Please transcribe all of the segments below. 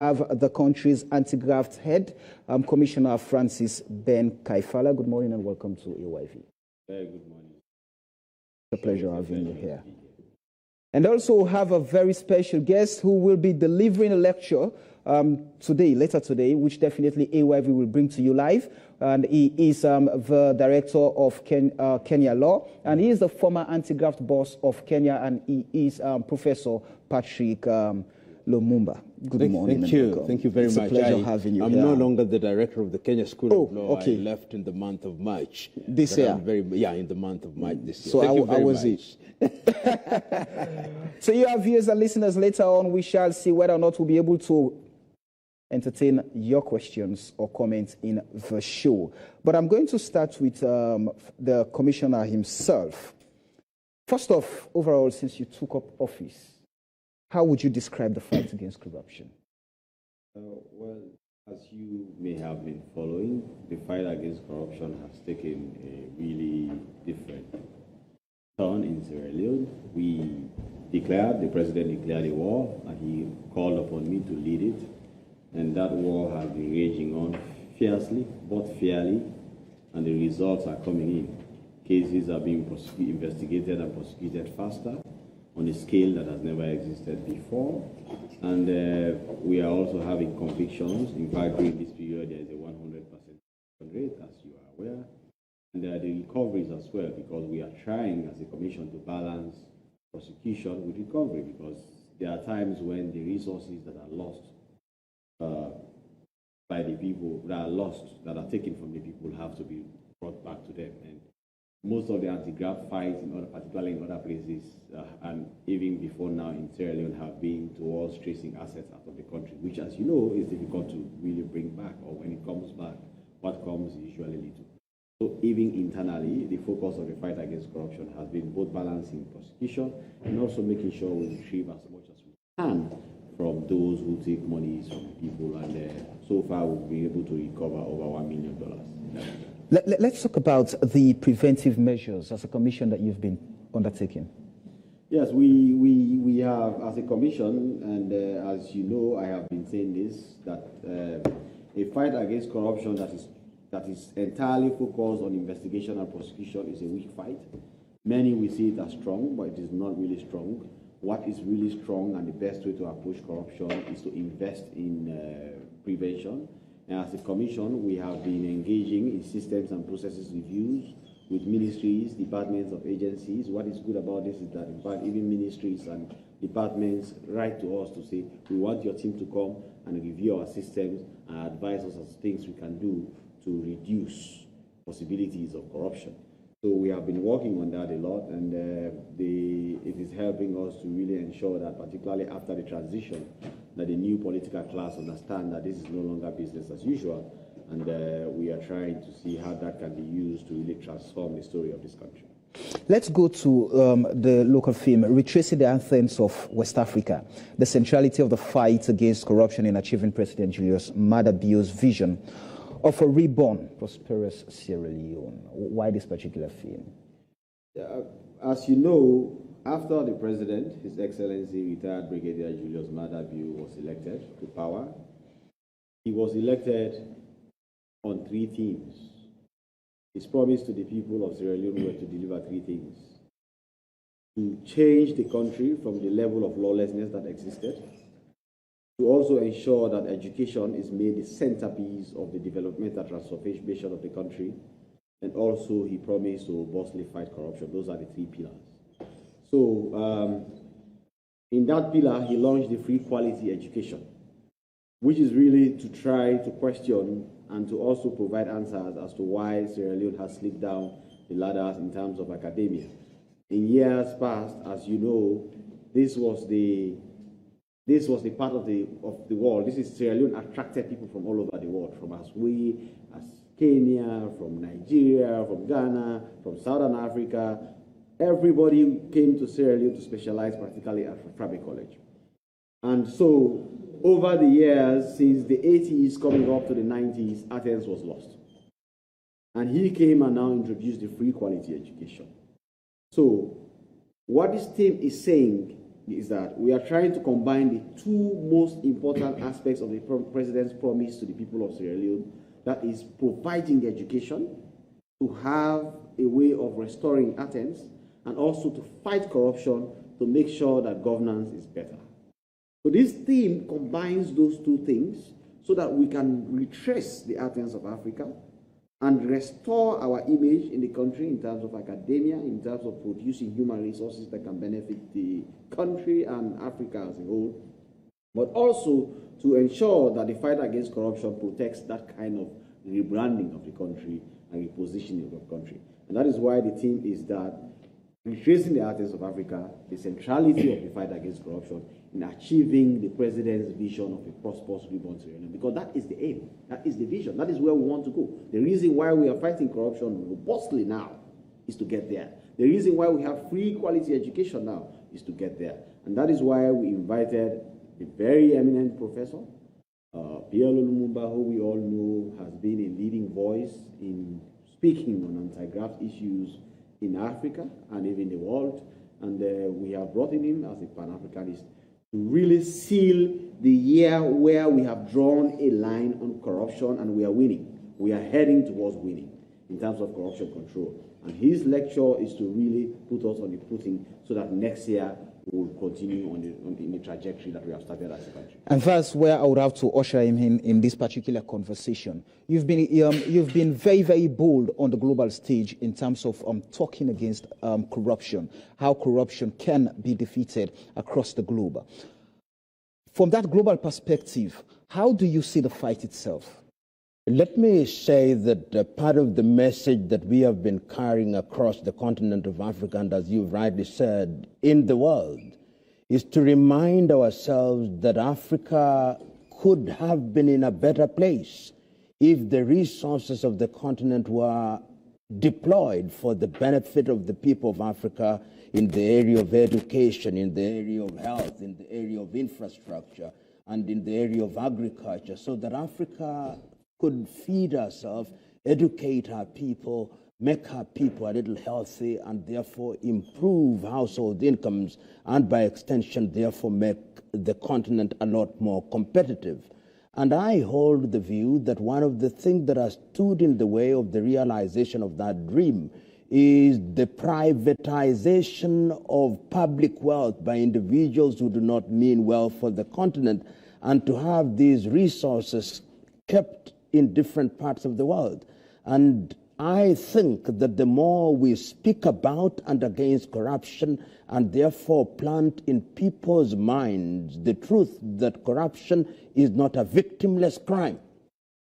have the country's anti-graft head, Commissioner Francis Ben Kaifala. Good morning and welcome to AYV. Very good morning. It's a pleasure having you here. And also have a very special guest who will be delivering a lecture later today, which definitely AYV will bring to you live. And he is the director of Kenya Law, and he is the former anti-graft boss of Kenya, and he is Professor Patrick Lumumba. Good morning. Thank you. Thank you very much. It's a pleasure having you I'm here. no longer the director of the Kenya School of Law. Okay. I left in the month of March. This year? In the month of March this year. So Thank you very was much. it? So you, our viewers and listeners, later on we shall see whether or not we'll be able to entertain your questions or comments in the show. But I'm going to start with the commissioner himself. First off, overall, since you took up office, how would you describe the fight against corruption? Well, as you may have been following, the fight against corruption has taken a really different turn in Sierra Leone. The president declared a war, and he called upon me to lead it. And that war has been raging on fiercely, but fairly, and the results are coming in. Cases are being investigated and prosecuted faster on a scale that has never existed before. And we are also having convictions. In fact, during this period, there is a 100% rate, as you are aware. And there are the recoveries as well, because we are trying as a commission to balance prosecution with recovery, because there are times when the resources that are lost by the people, that are taken from the people, have to be brought back to them. And most of the anti-graft fights, particularly in other places, and even before now in Sierra Leone, have been towards tracing assets out of the country, which, as you know, is difficult to really bring back, or when it comes back, what comes is usually little. So even internally, the focus of the fight against corruption has been both balancing prosecution and also making sure we retrieve as much as we can from those who take monies from people, and so far we've been able to recover over $1 million. Let's talk about the preventive measures as a commission that you've been undertaking. Yes, we have, as a commission, and as you know, I have been saying this, that a fight against corruption that is entirely focused on investigation and prosecution is a weak fight. Many will see it as strong, but it is not really strong. What is really strong and the best way to approach corruption is to invest in prevention. And as a commission, we have been engaging in systems and processes reviews with ministries, departments of agencies. What is good about this is that, in fact, even ministries and departments write to us to say, we want your team to come and review our systems and advise us on things we can do to reduce possibilities of corruption. So we have been working on that a lot, and it is helping us to really ensure that, particularly after the transition, that the new political class understand that this is no longer business as usual, and we are trying to see how that can be used to really transform the story of this country. Let's go to the local theme, retracing the anthems of West Africa, the centrality of the fight against corruption in achieving President Julius Maada Bio's vision of a reborn, prosperous Sierra Leone. Why this particular theme? As you know, after the president, His Excellency retired Brigadier Julius Maada Bio, was elected to power, he was elected on 3 themes. His promise to the people of Sierra Leone were to deliver 3 things: to change the country from the level of lawlessness that existed, to also ensure that education is made the centerpiece of the developmental transformation of the country, and also he promised to robustly fight corruption. Those are the 3 pillars. So in that pillar, he launched the free quality education, which is really to try to question and to also provide answers as to why Sierra Leone has slipped down the ladders in terms of academia. In years past, as you know, this was the part of the world. This is Sierra Leone attracted people from all over the world, from as Kenya, from Nigeria, from Ghana, from Southern Africa. Everybody came to Sierra Leone to specialize, particularly at Frabe College. And so, over the years, since the 80s coming up to the 90s, Athens was lost. And he came and now introduced the free quality education. So, what this team is saying is that we are trying to combine the two most important aspects of the president's promise to the people of Sierra Leone, that is providing education, to have a way of restoring Athens, and also to fight corruption to make sure that governance is better. So this theme combines those two things so that we can retrace the Athens of Africa and restore our image in the country in terms of academia, in terms of producing human resources that can benefit the country and Africa as a whole, but also to ensure that the fight against corruption protects that kind of rebranding of the country and repositioning of the country. And that is why the theme is that retracing the Athens of Africa, the centrality of the fight against corruption in achieving the president's vision of a prosperous, reborn Sierra Leone, because that is the aim, that is the vision, that is where we want to go. The reason why we are fighting corruption robustly now is to get there. The reason why we have free quality education now is to get there. And that is why we invited a very eminent professor, PLO Lumumba, who we all know has been a leading voice in speaking on anti-graft issues in Africa and even the world. And we have brought in him as a Pan-Africanist to really seal the year where we have drawn a line on corruption and we are winning. We are heading towards winning in terms of corruption control. And his lecture is to really put us on the footing so that next year we will continue on the trajectory that we have started as a country. And that's where I would have to usher him in this particular conversation. You've been very, very bold on the global stage in terms of talking against corruption, how corruption can be defeated across the globe. From that global perspective, how do you see the fight itself? Let me say that part of the message that we have been carrying across the continent of Africa, and as you've rightly said, in the world, is to remind ourselves that Africa could have been in a better place if the resources of the continent were deployed for the benefit of the people of Africa in the area of education, in the area of health, in the area of infrastructure, and in the area of agriculture, so that Africa could feed ourselves, educate our people, make our people a little healthy, and therefore improve household incomes, and by extension, therefore make the continent a lot more competitive. And I hold the view that one of the things that has stood in the way of the realization of that dream is the privatization of public wealth by individuals who do not mean well for the continent, and to have these resources kept in different parts of the world. And I think that the more we speak about and against corruption, and therefore plant in people's minds the truth that corruption is not a victimless crime,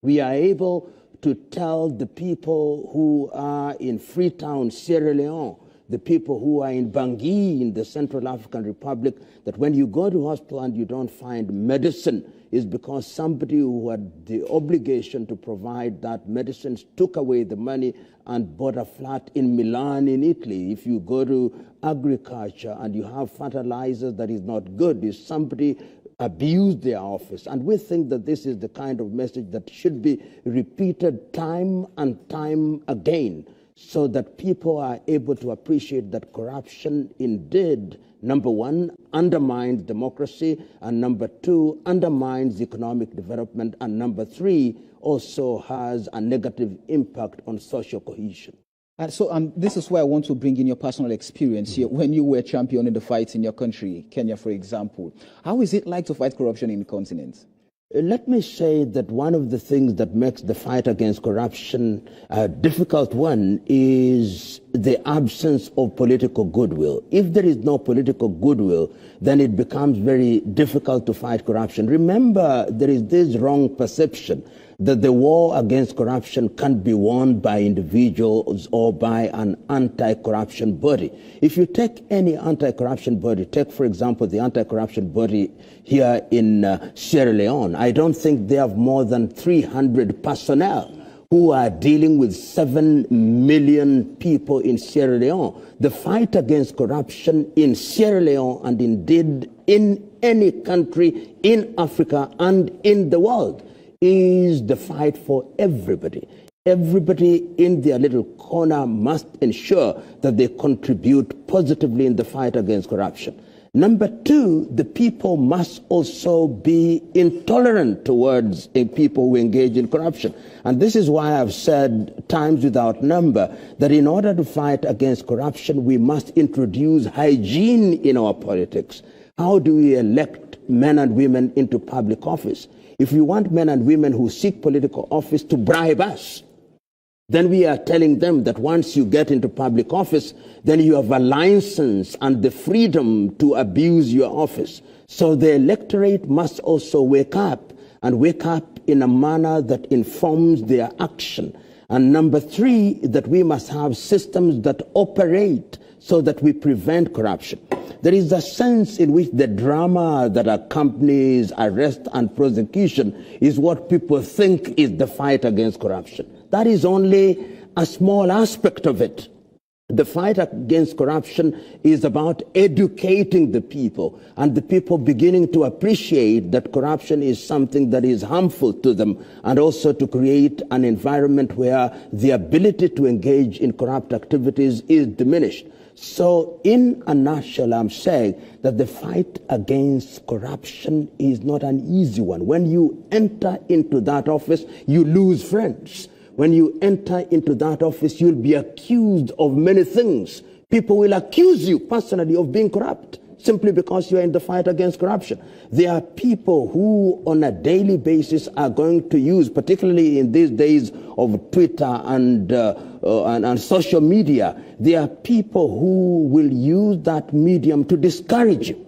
we are able to tell the people who are in Freetown, Sierra Leone, the people who are in Bangui in the Central African Republic, that when you go to hospital and you don't find medicine, is because somebody who had the obligation to provide that medicine took away the money and bought a flat in Milan in Italy. If you go to agriculture and you have fertilizers that is not good, is somebody abused their office. And we think that this is the kind of message that should be repeated time and time again, so that people are able to appreciate that corruption indeed, number one, undermines democracy, and number two, undermines economic development, and number three, also has a negative impact on social cohesion. And so this is where I want to bring in your personal experience here. When you were championing the fight in your country, Kenya, for example, how is it like to fight corruption in the continent? Let me say that one of the things that makes the fight against corruption a difficult one is the absence of political goodwill. If there is no political goodwill, then it becomes very difficult to fight corruption. Remember, there is this wrong perception that the war against corruption can be won by individuals or by an anti-corruption body. If you take any anti-corruption body, take, for example, the anti-corruption body here in Sierra Leone, I don't think they have more than 300 personnel who are dealing with 7 million people in Sierra Leone. The fight against corruption in Sierra Leone, and indeed in any country in Africa and in the world, is the fight for everybody. Everybody in their little corner must ensure that they contribute positively in the fight against corruption. Number two, the people must also be intolerant towards people who engage in corruption. And this is why I've said times without number that in order to fight against corruption, we must introduce hygiene in our politics. How do we elect men and women into public office? If we want men and women who seek political office to bribe us, then we are telling them that once you get into public office, then you have a license and the freedom to abuse your office. So the electorate must also wake up, and wake up in a manner that informs their action. And number three, that we must have systems that operate so that we prevent corruption. There is a sense in which the drama that accompanies arrest and prosecution is what people think is the fight against corruption. That is only a small aspect of it. The fight against corruption is about educating the people, and the people beginning to appreciate that corruption is something that is harmful to them, and also to create an environment where the ability to engage in corrupt activities is diminished. So in a nutshell, I'm saying that the fight against corruption is not an easy one. When you enter into that office, you lose friends. When you enter into that office, you'll be accused of many things. People will accuse you personally of being corrupt simply because you are in the fight against corruption. There are people who on a daily basis are going to use, particularly in these days of Twitter and social media, there are people who will use that medium to discourage you.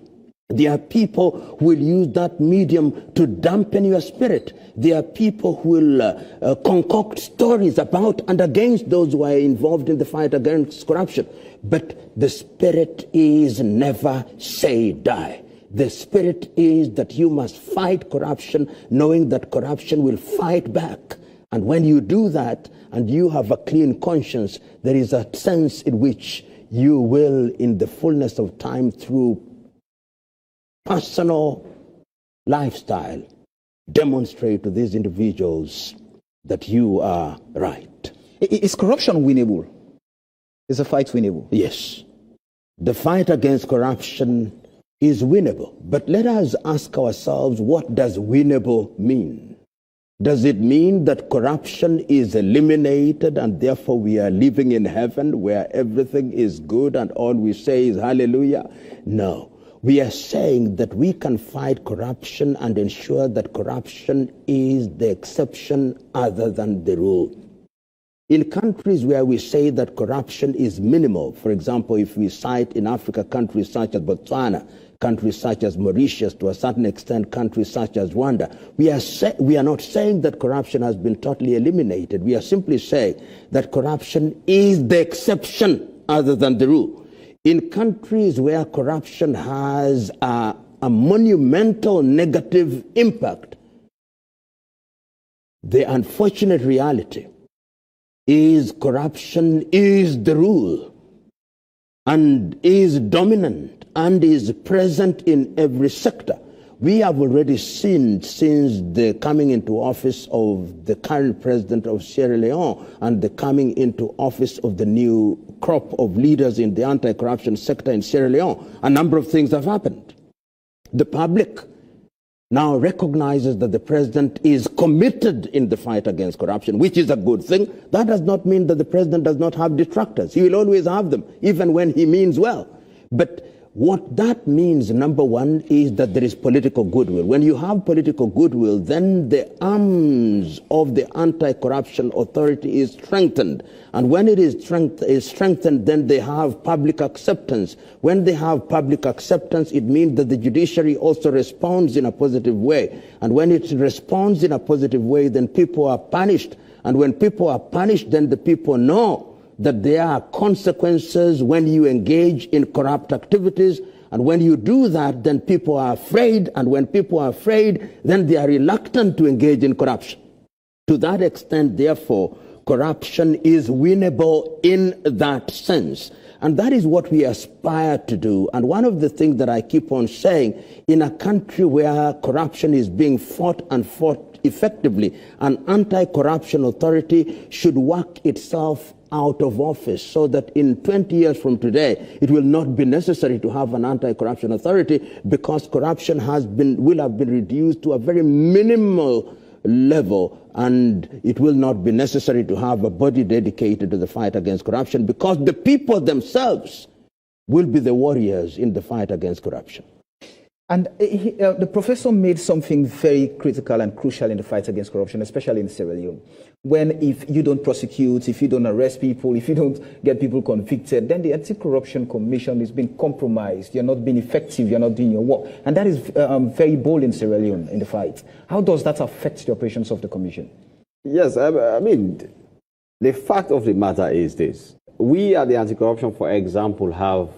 There are people who will use that medium to dampen your spirit. There are people who will concoct stories about and against those who are involved in the fight against corruption. But the spirit is never say die. The spirit is that you must fight corruption, knowing that corruption will fight back. And when you do that, and you have a clean conscience, there is a sense in which you will, in the fullness of time, through personal lifestyle, demonstrate to these individuals that you are right. Is corruption winnable? Is the fight winnable? Yes. The fight against corruption is winnable. But let us ask ourselves, what does winnable mean? Does it mean that corruption is eliminated and therefore we are living in heaven where everything is good and all we say is hallelujah? No. We are saying that we can fight corruption and ensure that corruption is the exception other than the rule. In countries where we say that corruption is minimal, for example, if we cite in Africa countries such as Botswana, countries such as Mauritius, to a certain extent countries such as Rwanda, we are not saying that corruption has been totally eliminated. We are simply saying that corruption is the exception other than the rule. In countries where corruption has a monumental negative impact, the unfortunate reality is corruption is the rule and is dominant and is present in every sector. We have already seen since the coming into office of the current president of Sierra Leone and the coming into office of the new crop of leaders in the anti-corruption sector in Sierra Leone, a number of things have happened. The public now recognizes that the president is committed in the fight against corruption, which is a good thing. That does not mean that the president does not have detractors. He will always have them, even when he means well. But what that means, number one, is that there is political goodwill. When you have political goodwill, then the arms of the anti-corruption authority is strengthened. And when it is strengthened, then they have public acceptance. When they have public acceptance, it means that the judiciary also responds in a positive way. And when it responds in a positive way, then people are punished. And when people are punished, then the people know that there are consequences when you engage in corrupt activities. And when you do that, then people are afraid. And when people are afraid, then they are reluctant to engage in corruption. To that extent, therefore, corruption is winnable in that sense. And that is what we aspire to do. And one of the things that I keep on saying, in a country where corruption is being fought and fought effectively, an anti-corruption authority should work itself out of office so that in 20 years from today, it will not be necessary to have an anti-corruption authority because corruption will have been reduced to a very minimal level, and it will not be necessary to have a body dedicated to the fight against corruption because the people themselves will be the warriors in the fight against corruption. And the professor made something very critical and crucial in the fight against corruption, especially in Sierra Leone. If you don't prosecute, if you don't arrest people, if you don't get people convicted, then the Anti-Corruption Commission is being compromised. You're not being effective. You're not doing your work. And that is very bold in Sierra Leone in the fight. How does that affect the operations of the commission? Yes, I mean, the fact of the matter is this. We at the Anti-Corruption, for example, have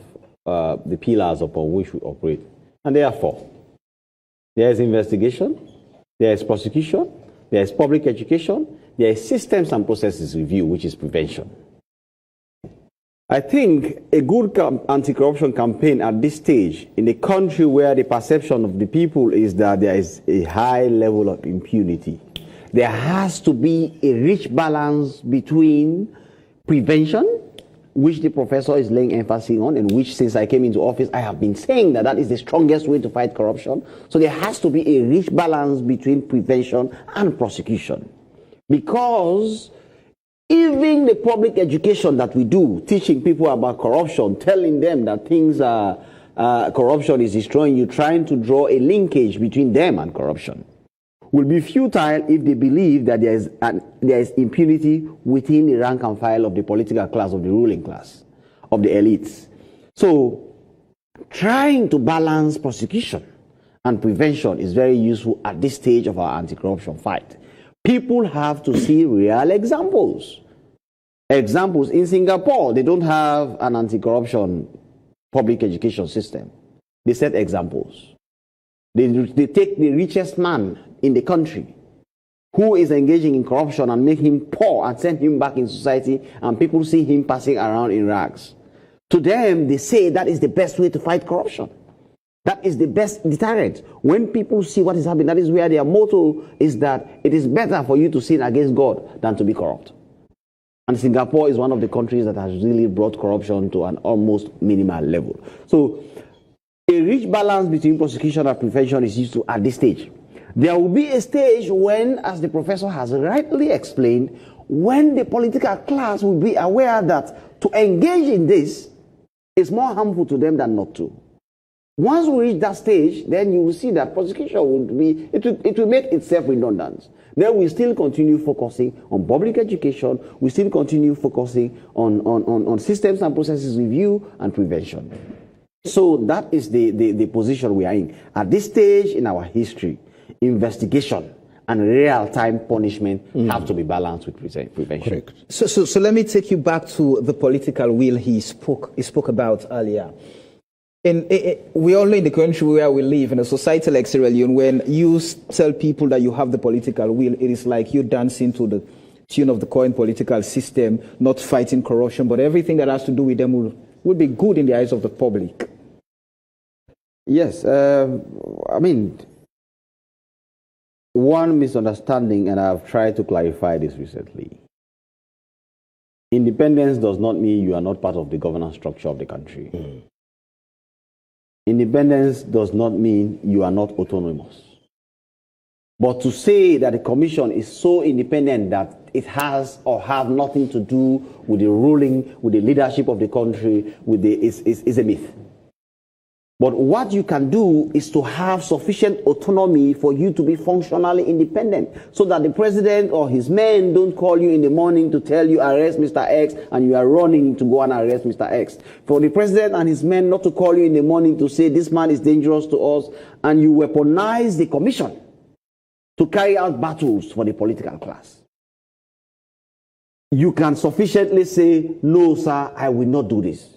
the pillars upon which we operate. And therefore, there is investigation, there is prosecution, there is public education, there is systems and processes review, which is prevention. I think a good anti-corruption campaign at this stage, in a country where the perception of the people is that there is a high level of impunity, there has to be a rich balance between prevention, which the professor is laying emphasis on, and which since I came into office, I have been saying that that is the strongest way to fight corruption. So there has to be a rich balance between prevention and prosecution. Because even the public education that we do, teaching people about corruption, telling them that things are, corruption is destroying you, trying to draw a linkage between them and corruption, will be futile if they believe that there is impunity within the rank and file of the political class, of the ruling class, of the elites. So trying to balance prosecution and prevention is very useful at this stage of our anti-corruption fight. People have to see real examples. Examples in Singapore, they don't have an anti-corruption public education system. They set examples. They take the richest man in the country who is engaging in corruption and make him poor and send him back in society, and people see him passing around in rags. To them, they say that is the best way to fight corruption. That is the best deterrent. When people see what is happening, that is where their motto is that it is better for you to sin against God than to be corrupt. And Singapore is one of the countries that has really brought corruption to an almost minimal level. So a rich balance between prosecution and prevention is useful at this stage. There will be a stage when, as the professor has rightly explained, when the political class will be aware that to engage in this is more harmful to them than not to. Once we reach that stage, then you will see that prosecution it will make itself redundant. Then we still continue focusing on public education, we still continue focusing on systems and processes review and prevention. So that is the position we are in. At this stage in our history, investigation and real-time punishment have to be balanced with prevention. Correct. So let me take you back to the political will he spoke about earlier. We all know in the country where we live, in a society like Sierra Leone, when you tell people that you have the political will, it is like you dancing to the tune of the current political system, not fighting corruption, but everything that has to do with them will be good in the eyes of the public. Yes, I mean, one misunderstanding, and I've tried to clarify this recently. Independence does not mean you are not part of the governance structure of the country. Independence does not mean you are not autonomous. But to say that the commission is so independent that it has or have nothing to do with the ruling, with the leadership of the country, is a myth. But what you can do is to have sufficient autonomy for you to be functionally independent, so that the president or his men don't call you in the morning to tell you arrest Mr. X and you are running to go and arrest Mr. X. For the president and his men not to call you in the morning to say this man is dangerous to us, and you weaponize the commission to carry out battles for the political class. You can sufficiently say, no sir, I will not do this.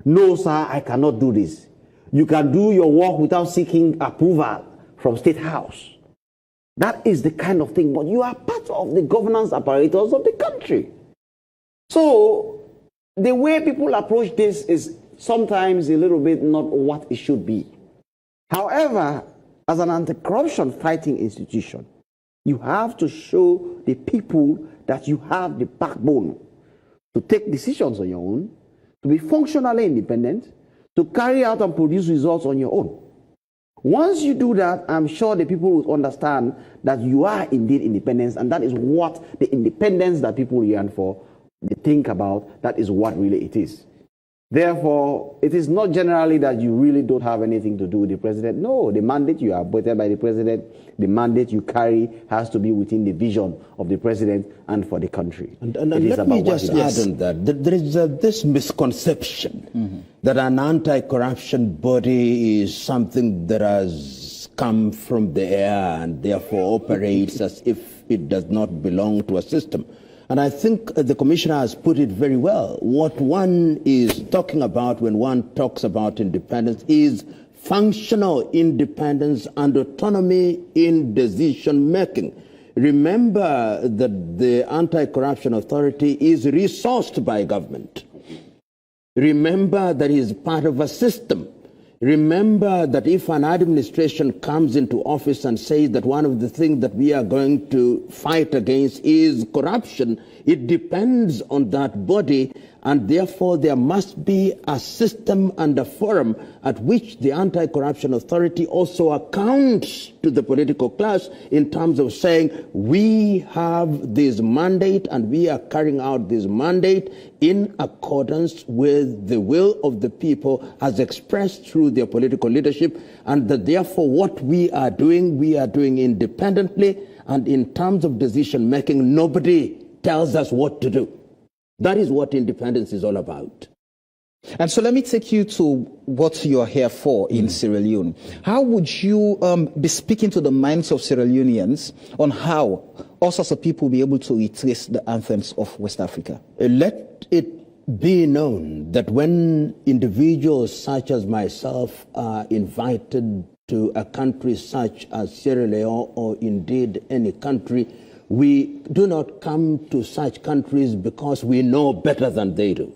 No sir, I cannot do this. You can do your work without seeking approval from State House. That is the kind of thing, but you are part of the governance apparatus of the country. So the way people approach this is sometimes a little bit not what it should be. However, as an anti-corruption fighting institution, you have to show the people that you have the backbone to take decisions on your own, to be functionally independent, to carry out and produce results on your own. Once you do that, I'm sure the people will understand that you are indeed independent, and that is what the independence that people yearn for, they think about, that is what really it is. Therefore, it is not generally that you really don't have anything to do with the president. No, the mandate you are appointed by the president, the mandate you carry has to be within the vision of the president and for the country. And let me just add on that there is this misconception that an anti-corruption body is something that has come from the air and therefore operates as if it does not belong to a system. And I think the Commissioner has put it very well. What one is talking about when one talks about independence is functional independence and autonomy in decision-making. Remember that the Anti-Corruption Authority is resourced by government. Remember that it is part of a system. Remember that if an administration comes into office and says that one of the things that we are going to fight against is corruption, it depends on that body, and therefore there must be a system and a forum at which the Anti-Corruption Authority also accounts to the political class in terms of saying, we have this mandate and we are carrying out this mandate in accordance with the will of the people as expressed through their political leadership, and that therefore what we are doing independently, and in terms of decision making, nobody tells us what to do. That is what independence is all about. And so let me take you to what you are here for in Sierra Leone. How would you be speaking to the minds of Sierra Leoneans on how all sorts of people will be able to retrace the anthems of West Africa? Let it be known that when individuals such as myself are invited to a country such as Sierra Leone, or indeed any country, we do not come to such countries because we know better than they do.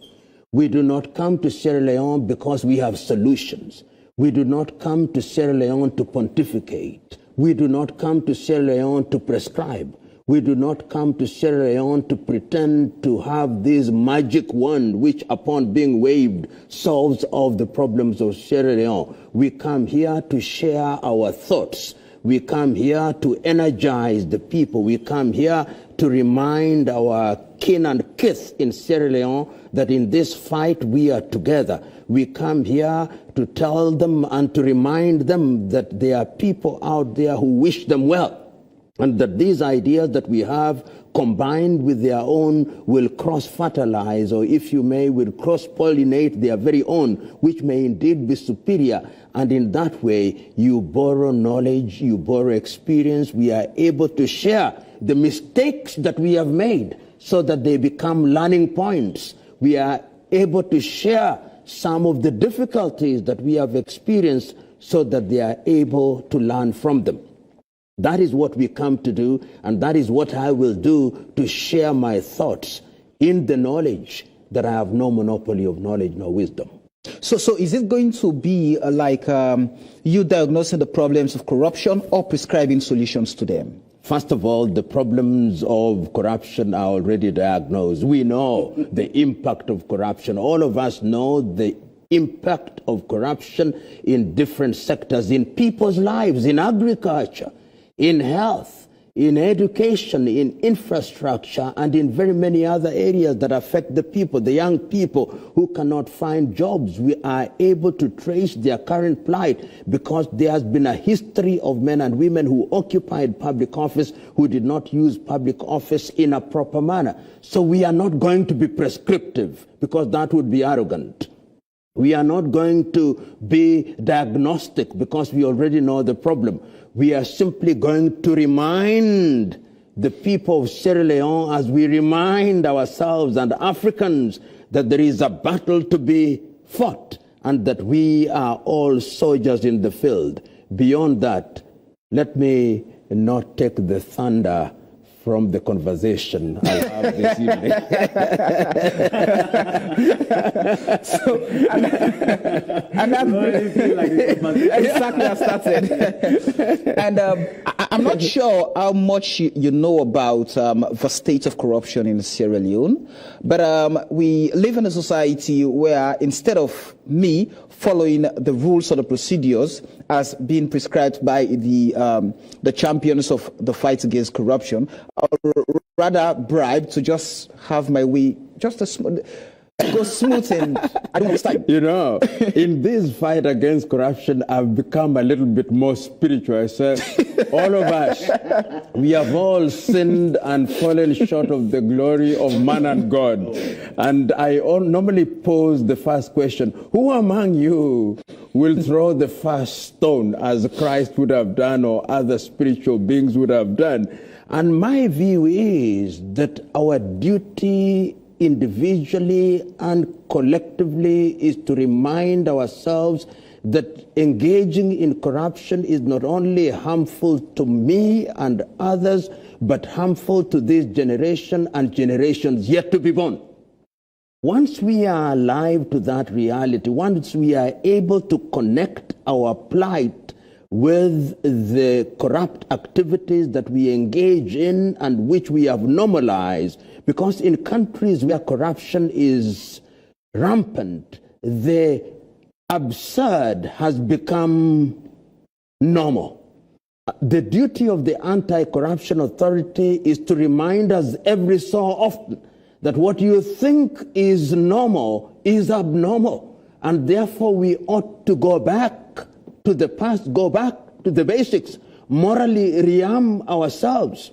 We do not come to Sierra Leone because we have solutions. We do not come to Sierra Leone to pontificate. We do not come to Sierra Leone to prescribe. We do not come to Sierra Leone to pretend to have this magic wand which, upon being waved, solves all the problems of Sierra Leone. We come here to share our thoughts. We come here to energize the people. We come here to remind our kin and kith in Sierra Leone that in this fight we are together. We come here to tell them and to remind them that there are people out there who wish them well, and that these ideas that we have combined with their own will cross-fertilize, or if you may, will cross-pollinate their very own, which may indeed be superior. And in that way, you borrow knowledge, you borrow experience. We are able to share the mistakes that we have made so that they become learning points. We are able to share some of the difficulties that we have experienced so that they are able to learn from them. That is what we come to do, and that is what I will do, to share my thoughts in the knowledge that I have no monopoly of knowledge nor wisdom. So is it going to be like you diagnosing the problems of corruption or prescribing solutions to them? First of all, the problems of corruption are already diagnosed. We know the impact of corruption. All of us know the impact of corruption in different sectors, in people's lives, in agriculture, in health, in education, in infrastructure, and in very many other areas that affect the people, the young people who cannot find jobs. We are able to trace their current plight because there has been a history of men and women who occupied public office who did not use public office in a proper manner. So we are not going to be prescriptive because that would be arrogant. We are not going to be diagnostic because we already know the problem. We are simply going to remind the people of Sierra Leone, as we remind ourselves and Africans, that there is a battle to be fought and that we are all soldiers in the field. Beyond that, let me not take the thunder from the conversation I'll have this evening. And exactly, I started. And I'm not sure how much you know about the state of corruption in Sierra Leone, but we live in a society where instead of me following the rules or the procedures as being prescribed by the champions of the fight against corruption, or rather bribe to just have my way, just a go smooth and I don't waste time. You know, in this fight against corruption, I've become a little bit more spiritual. So all of us, we have all sinned and fallen short of the glory of man and God. And I normally pose the first question, who among you will throw the first stone as Christ would have done or other spiritual beings would have done? And my view is that our duty individually and collectively is to remind ourselves that engaging in corruption is not only harmful to me and others, but harmful to this generation and generations yet to be born. Once we are alive to that reality, once we are able to connect our plight with the corrupt activities that we engage in and which we have normalized, because in countries where corruption is rampant, the absurd has become normal. The duty of the anti-corruption authority is to remind us every so often that what you think is normal is abnormal, and therefore we ought to go back to the past, go back to the basics, morally rearm ourselves.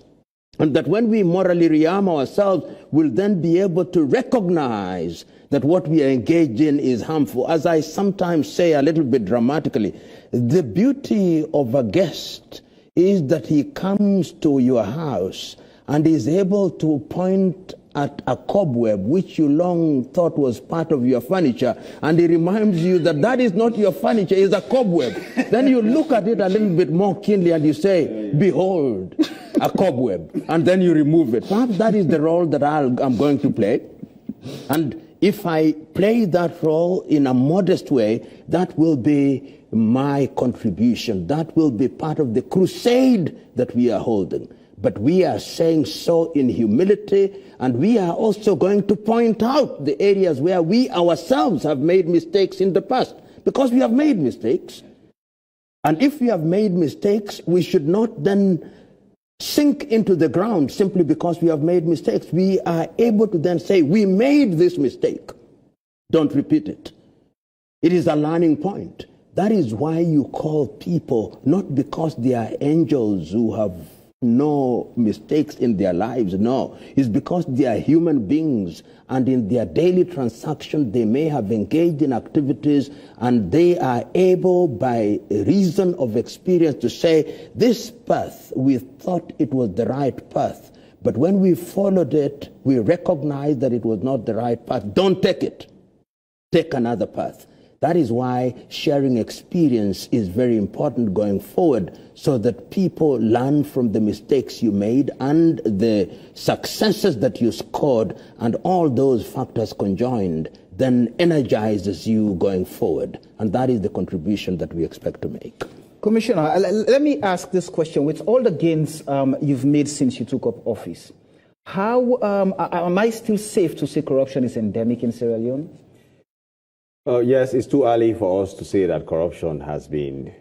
And that when we morally rearm ourselves, we'll then be able to recognize that what we are engaged in is harmful. As I sometimes say a little bit dramatically, the beauty of a guest is that he comes to your house and is able to point at a cobweb which you long thought was part of your furniture, and he reminds you that that is not your furniture, it's a cobweb. Then you look at it a little bit more keenly and you say, behold, a cobweb, and then you remove it. Perhaps that is the role that I'm going to play. And if I play that role in a modest way, that will be my contribution. That will be part of the crusade that we are holding. But we are saying so in humility, and we are also going to point out the areas where we ourselves have made mistakes in the past, because we have made mistakes. And if we have made mistakes, we should not then sink into the ground simply because we have made mistakes. We are able to then say, we made this mistake. Don't repeat it. It is a learning point. That is why you call people, not because they are angels who have no mistakes in their lives. No, it's because they are human beings, and in their daily transaction they may have engaged in activities, and they are able by reason of experience to say, this path, we thought it was the right path, but when we followed it, we recognized that it was not the right path. Don't take it. Take another path. That is why sharing experience is very important going forward, so that people learn from the mistakes you made and the successes that you scored, and all those factors conjoined then energizes you going forward. And that is the contribution that we expect to make. Commissioner, let me ask this question. With all the gains you've made since you took up office, how am I still safe to say corruption is endemic in Sierra Leone? Yes, it's too early for us to say that corruption has been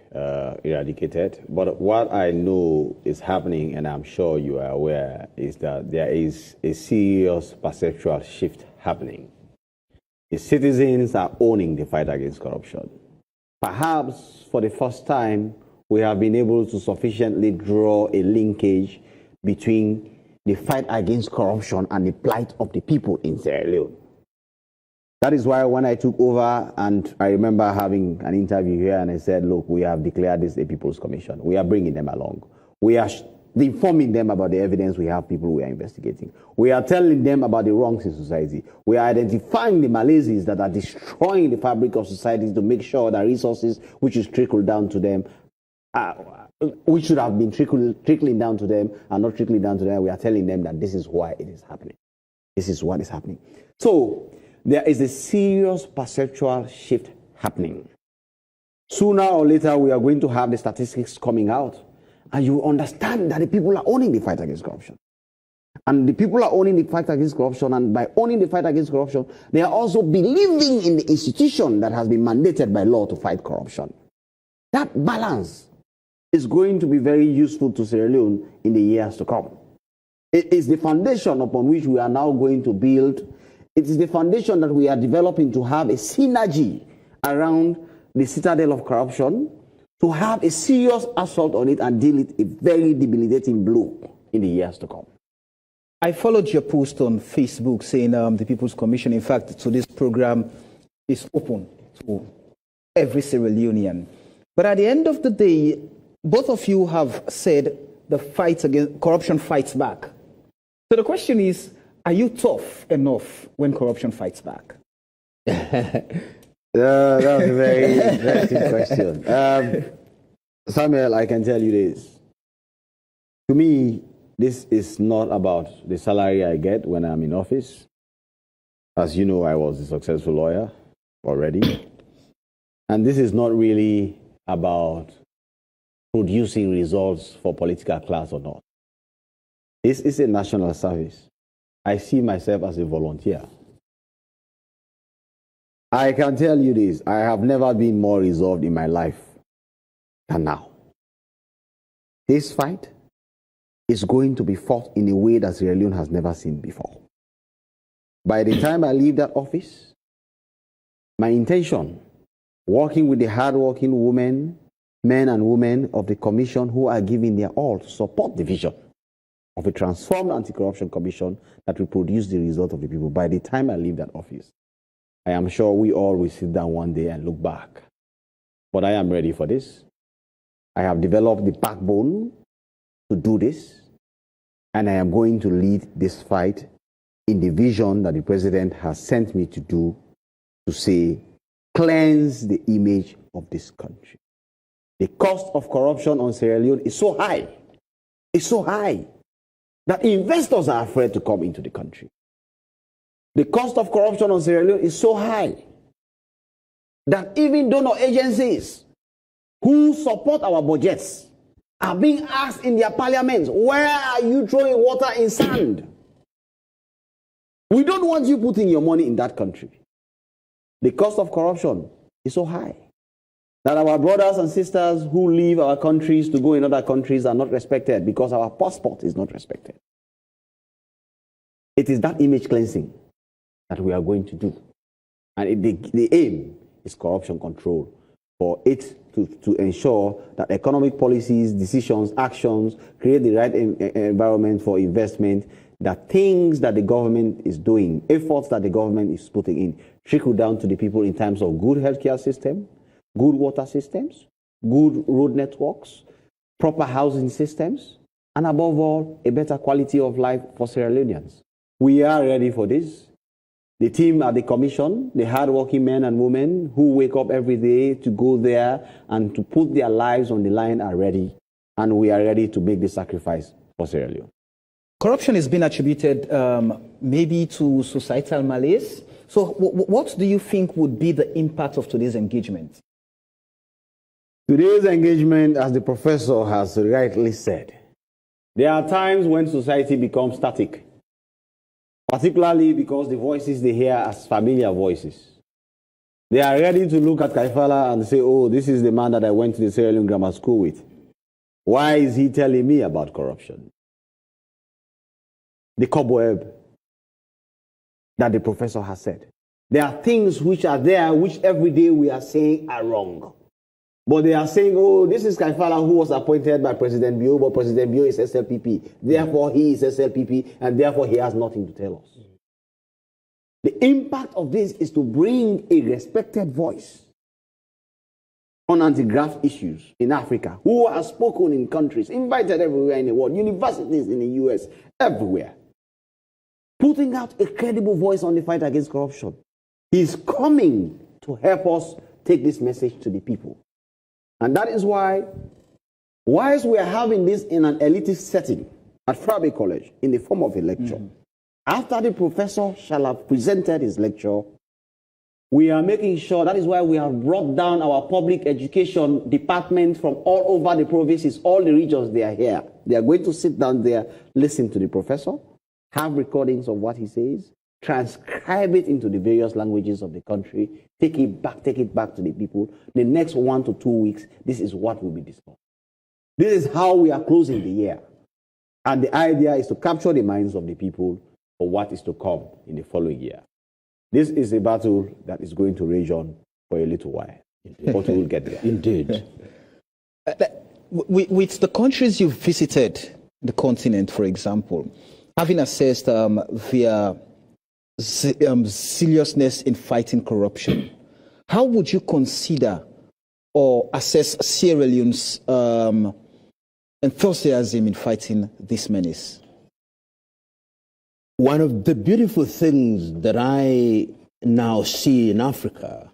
eradicated. But what I know is happening, and I'm sure you are aware, is that there is a serious perceptual shift happening. The citizens are owning the fight against corruption. Perhaps for the first time, we have been able to sufficiently draw a linkage between the fight against corruption and the plight of the people in Sierra Leone. That is why when I took over, and I remember having an interview here, and I said, look, we have declared this a People's Commission. We are bringing them along. We are informing them about the evidence we have, people we are investigating. We are telling them about the wrongs in society. We are identifying the malaises that are destroying the fabric of society to make sure that resources which is trickled down to them which should have been trickling down to them and not trickling down to them. We are telling them that this is why it is happening. This is what is happening. So there is a serious perceptual shift happening. Sooner or later, we are going to have the statistics coming out, and you understand that the people are owning the fight against corruption. And the people are owning the fight against corruption, and by owning the fight against corruption, they are also believing in the institution that has been mandated by law to fight corruption. That balance is going to be very useful to Sierra Leone in the years to come. It is the foundation upon which we are now going to build. It is the foundation that we are developing to have a synergy around the citadel of corruption, to have a serious assault on it and deal it a very debilitating blow in the years to come. I followed your post on Facebook saying the People's Commission, in fact, to this program is open to every Sierra Leonean. But at the end of the day, both of you have said the fight against corruption fights back. So the question is, are you tough enough when corruption fights back? That was a very interesting question. Samuel, I can tell you this. To me, this is not about the salary I get when I'm in office. As you know, I was a successful lawyer already. And this is not really about producing results for political class or not. This is a national service. I see myself as a volunteer. I can tell you this, I have never been more resolved in my life than now. This fight is going to be fought in a way that Sierra Leone has never seen before. By the time I leave that office, my intention, working with the hardworking women, men and women of the commission who are giving their all to support the vision of a transformed anti-corruption commission that will produce the result of the people. By the time I leave that office, I am sure we all will sit down one day and look back. But I am ready for this. I have developed the backbone to do this, and I am going to lead this fight in the vision that the president has sent me to do, to say, cleanse the image of this country. The cost of corruption on Sierra Leone is so high. It's so high that investors are afraid to come into the country. The cost of corruption on Sierra Leone is so high that even donor agencies who support our budgets are being asked in their parliaments, where are you throwing water in sand? We don't want you putting your money in that country. The cost of corruption is so high that our brothers and sisters who leave our countries to go in other countries are not respected because our passport is not respected. It is that image cleansing that we are going to do. And the aim is corruption control, for it to ensure that economic policies, decisions, actions create the right environment for investment, that things that the government is doing, efforts that the government is putting in, trickle down to the people in terms of good healthcare system, good water systems, good road networks, proper housing systems, and above all, a better quality of life for Sierra Leoneans. We are ready for this. The team at the commission, the hardworking men and women who wake up every day to go there and to put their lives on the line are ready. And we are ready to make the sacrifice for Sierra Leone. Corruption has been attributed maybe to societal malaise. So what do you think would be the impact of today's engagement? Today's engagement, as the professor has rightly said, there are times when society becomes static, particularly because the voices they hear as familiar voices. They are ready to look at Kaifala and say, oh, this is the man that I went to the Sierra Leone Grammar School with. Why is he telling me about corruption? The cobweb that the professor has said. There are things which are there which every day we are saying are wrong. But they are saying, oh, this is Kaifala who was appointed by President Bio, but President Bio is SLPP. Therefore, he is SLPP, and therefore he has nothing to tell us. The impact of this is to bring a respected voice on anti-graft issues in Africa, who are spoken in countries, invited everywhere in the world, universities in the US, everywhere. Putting out a credible voice on the fight against corruption. He's coming to help us take this message to the people. And that is why Whilst we are having this in an elitist setting at Frabe College in the form of a lecture, after the professor shall have presented his lecture, we are making sure, that is why we have brought down our public education department from all over the provinces, all the regions, they are here. They are going to sit down there, listen to the professor, have recordings of what he says, transcribe it into the various languages of the country, take it back to the people. The next 1 to 2 weeks, this is what will be discussed. This is how we are closing the year. And the idea is to capture the minds of the people for what is to come in the following year. This is a battle that is going to rage on for a little while, but we will get there. Indeed. With the countries you've visited, the continent, for example, having assessed their seriousness in fighting corruption, how would you consider or assess Sierra Leone's enthusiasm in fighting this menace? One of the beautiful things that I now see in Africa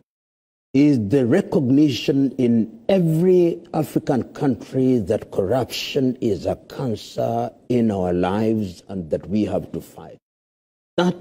is the recognition in every African country that corruption is a cancer in our lives and that we have to fight. That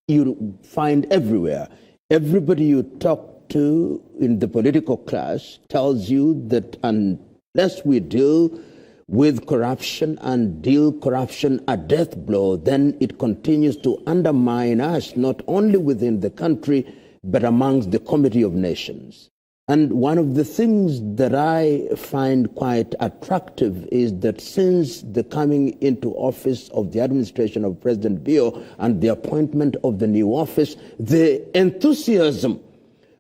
you find everywhere. Everybody you talk to in the political class tells you that unless we deal with corruption and deal corruption a death blow, then it continues to undermine us, not only within the country, but amongst the community of nations. And one of the things that I find quite attractive is that since the coming into office of the administration of President Bio and the appointment of the new office, the enthusiasm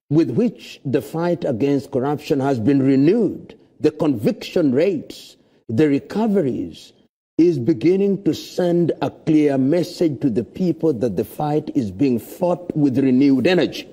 with which the fight against corruption has been renewed, the conviction rates, the recoveries, is beginning to send a clear message to the people that the fight is being fought with renewed energy.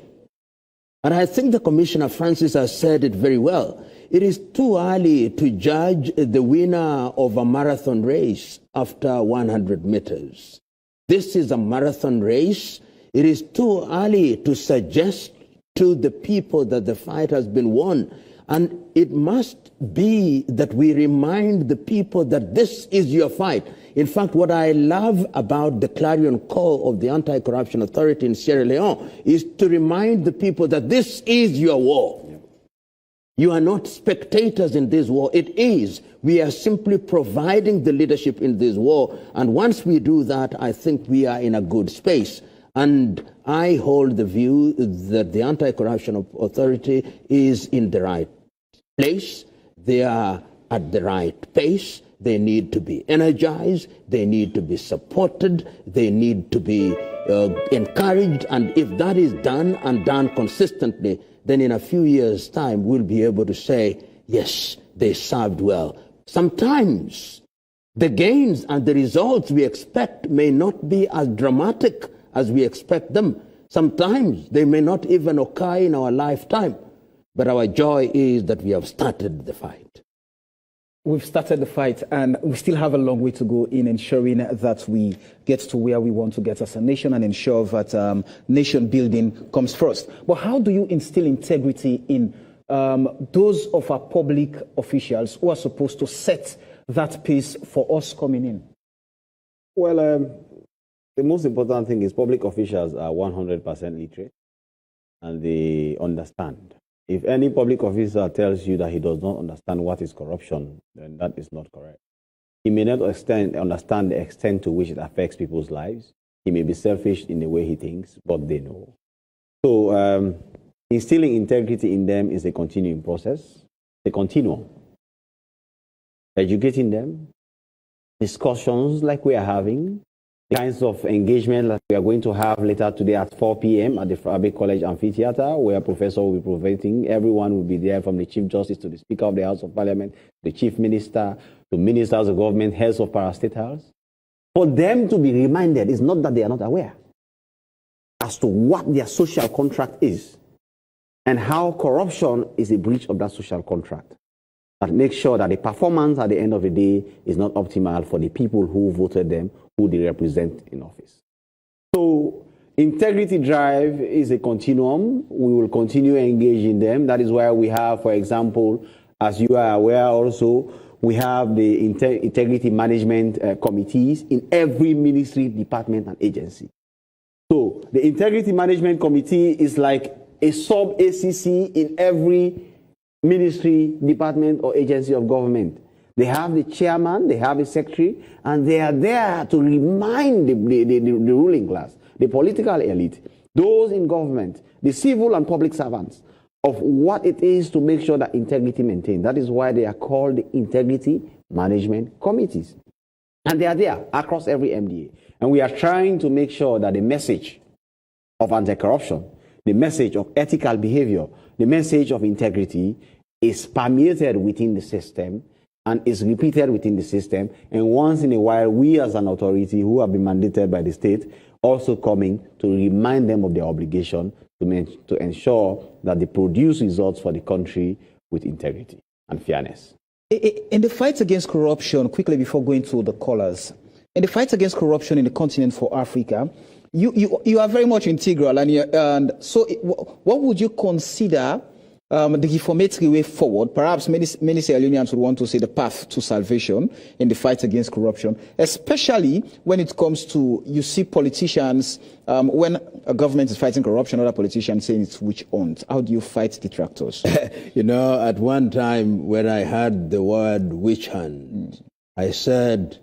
And I think the Commissioner Francis has said it very well. It is too early to judge the winner of a marathon race after 100 meters. This is a marathon race. It is too early to suggest to the people that the fight has been won. And it must be that we remind the people that this is your fight. In fact, what I love about the clarion call of the Anti-Corruption Authority in Sierra Leone is to remind the people that this is your war. Yeah. You are not spectators in this war. It is. We are simply providing the leadership in this war. And once we do that, I think we are in a good space. And I hold the view that the Anti-Corruption Authority is in the right place. They are at the right pace. They need to be energized. They need to be supported. They need to be encouraged. And if that is done and done consistently, then in a few years' time, we'll be able to say, yes, they served well. Sometimes the gains and the results we expect may not be as dramatic as we expect them. Sometimes they may not even occur in our lifetime. But our joy is that we have started the fight. We've started the fight, and we still have a long way to go in ensuring that we get to where we want to get as a nation and ensure that nation building comes first. But how do you instill integrity in those of our public officials who are supposed to set that pace for us coming in? Well, the most important thing is public officials are 100% literate and they understand. If any public officer tells you that he does not understand what is corruption, then that is not correct. He may not understand the extent to which it affects people's lives. He may be selfish in the way he thinks, but they know. So instilling integrity in them is a continuing process, a continuum. Educating them, discussions like we are having, the kinds of engagement that we are going to have later today at 4 p.m. at the Frabe College Amphitheater, where a professor will be providing. Everyone will be there, from the Chief Justice to the Speaker of the House of Parliament, the Chief Minister, to ministers of government, heads of parastatals. For them to be reminded, it's not that they are not aware as to what their social contract is and how corruption is a breach of that social contract. That makes sure that the performance at the end of the day is not optimal for the people who voted them, who they represent in office. So integrity drive is a continuum. We will continue engaging them. That is why we have, for example, as you are aware also, We have the integrity management committees in every ministry, department, and agency. So the integrity management committee is like a sub-ACC in every ministry, department, or agency of government. They have the chairman, they have a secretary, and they are there to remind the ruling class, the political elite, those in government, the civil and public servants, of what it is to make sure that integrity maintained. That is why they are called the integrity management committees. And they are there across every MDA. And we are trying to make sure that the message of anti-corruption, the message of ethical behavior, the message of integrity is permeated within the system and is repeated within the system. And once in a while, we as an authority who have been mandated by the state also coming to remind them of their obligation to ensure that they produce results for the country with integrity and fairness. In the fight against corruption, quickly before going to the callers, in the fight against corruption in the continent for Africa, you are very much integral. And so what would you consider the reformatory way forward? Perhaps many Sierra Leoneans would want to say the path to salvation in the fight against corruption, especially when it comes to, you see politicians, when a government is fighting corruption, other politicians saying it's witch hunt. How do you fight detractors? You know, at one time when I heard the word witch hunt, I said,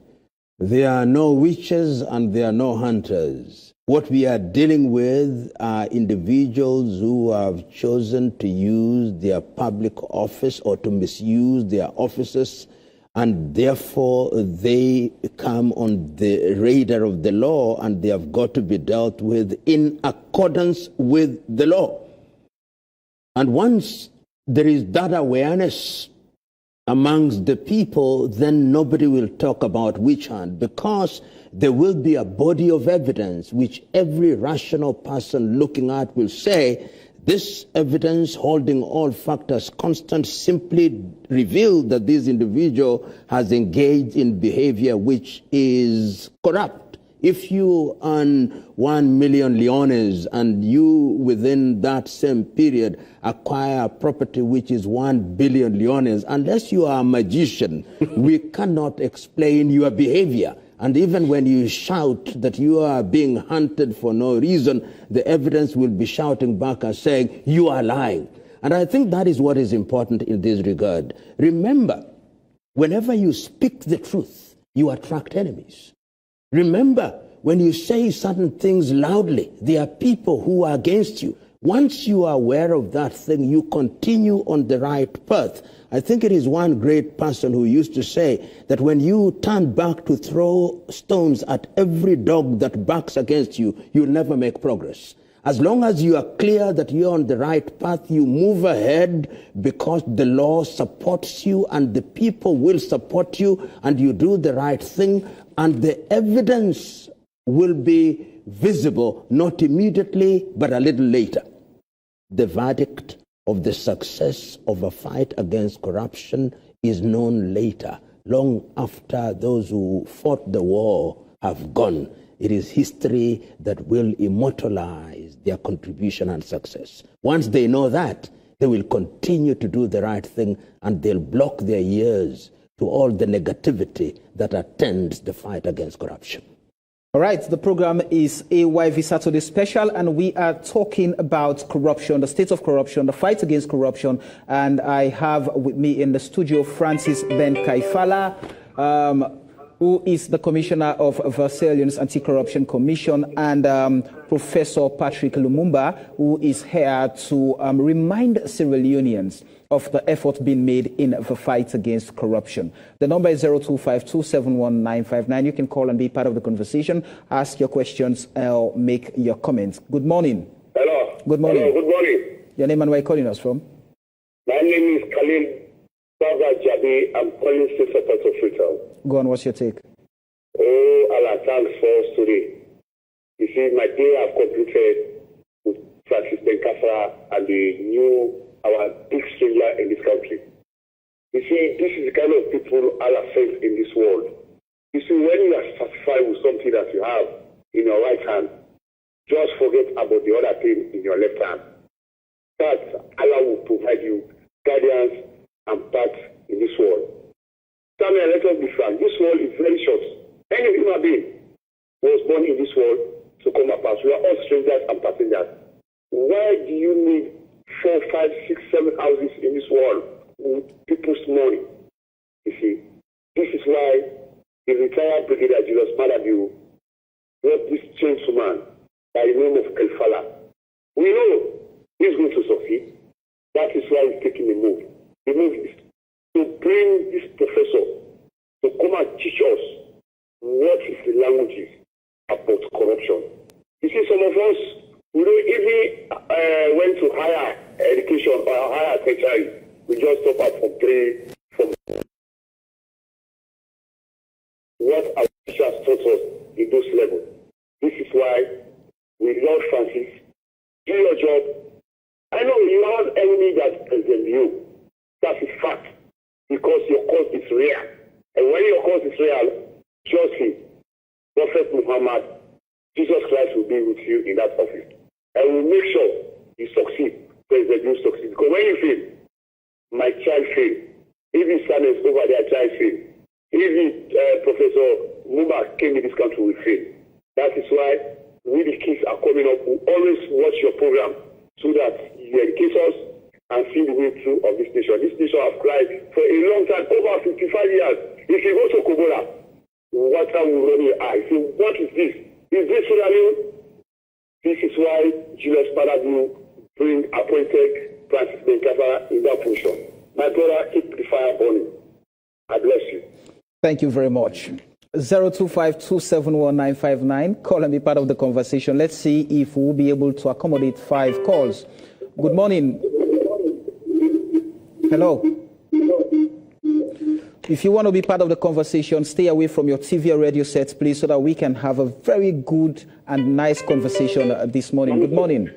there are no witches and there are no hunters. What we are dealing with are individuals who have chosen to use their public office or to misuse their offices, and therefore they come on the radar of the law, and they have got to be dealt with in accordance with the law. And once there is that awareness amongst the people, then nobody will talk about witch hunt, because there will be a body of evidence which every rational person looking at will say, this evidence, holding all factors constant, simply revealed that this individual has engaged in behavior which is corrupt. If you earn 1 million leones and you within that same period acquire a property which is 1 billion leones, unless you are a magician, we cannot explain your behavior. And even when you shout that you are being hunted for no reason, the evidence will be shouting back and saying, you are lying. And I think that is what is important in this regard. Remember, whenever you speak the truth, you attract enemies. Remember, when you say certain things loudly, there are people who are against you. Once you are aware of that thing, you continue on the right path. I think it is one great person who used to say that when you turn back to throw stones at every dog that barks against you, you'll never make progress. As long as you are clear that you're on the right path, you move ahead because the law supports you and the people will support you, and you do the right thing, and the evidence will be visible, not immediately, but a little later. The verdict of the success of a fight against corruption is known later, long after those who fought the war have gone. It is history that will immortalize their contribution and success. Once they know that, they will continue to do the right thing, and they'll block their ears to all the negativity that attends the fight against corruption. All right, the program is AYV Saturday Special, and we are talking about corruption, the state of corruption, the fight against corruption. And I have with me in the studio Francis Ben Kaifala, who is the Commissioner of Versailles's Anti-Corruption Commission, and Professor Patrick Lumumba, who is here to remind Sierra Leoneans of the effort being made in the fight against corruption. The number is 025-271-959. You can call and be part of the conversation, ask your questions, or make your comments. Good morning. Hello. Good morning. Hello, good morning. Your name and where are you calling us from? My name is Khalil Baba Jabi. I'm calling to support of Freetown. Go on, what's your take? Oh, Allah, thanks for us today. You see, my day I've completed with Francis Ben Kafra and our big stranger in this country. You see, this is the kind of people Allah sends in this world. You see, when you are satisfied with something that you have in your right hand, just forget about the other thing in your left hand. That Allah will provide you guidance and path in this world. born in this world to come and pass. We are all strangers and passengers. Why do you need 4, 5, 6, 7 houses in this world with people's money? You see, this is why the retired Brigadier Julius Maadabiu brought this gentleman by the name of El Fala. We know he's going to succeed. That is why he's taking the move. The move is to bring this professor to come and teach us what is the languages about corruption. You see, some of us, we don't even went to higher education or higher tertiary. We just stop out from what our teachers taught us in those levels. This is why we love Francis. Do your job. I know you have enemy that is in you. That's a fact. Because your cause is real. And when your cause is real, trust him. Prophet Muhammad, Jesus Christ will be with you in that office. And will make sure you succeed. President, you succeed. Because when you fail, my child failed. If his son is over there, child failed. If Professor Lumumba came in this country, we fail. That is why we the kids are coming up. We always watch your program so that you educate us and see the way through of this nation. This nation has cried for a long time, over 55 years. If you go to Kobola, water will run your eyes. So what is this? Is this Leone? This is why Julius Maadabiu bring appointed Francis Benkafara in that position. My brother, keep the fire burning. I bless you. Thank you very much. 025-271-959. Call and be part of the conversation. Let's see if we'll be able to accommodate 5 calls. Good morning. Hello. If you want to be part of the conversation, stay away from your TV or radio sets, please, so that we can have a very good and nice conversation this morning. Good morning.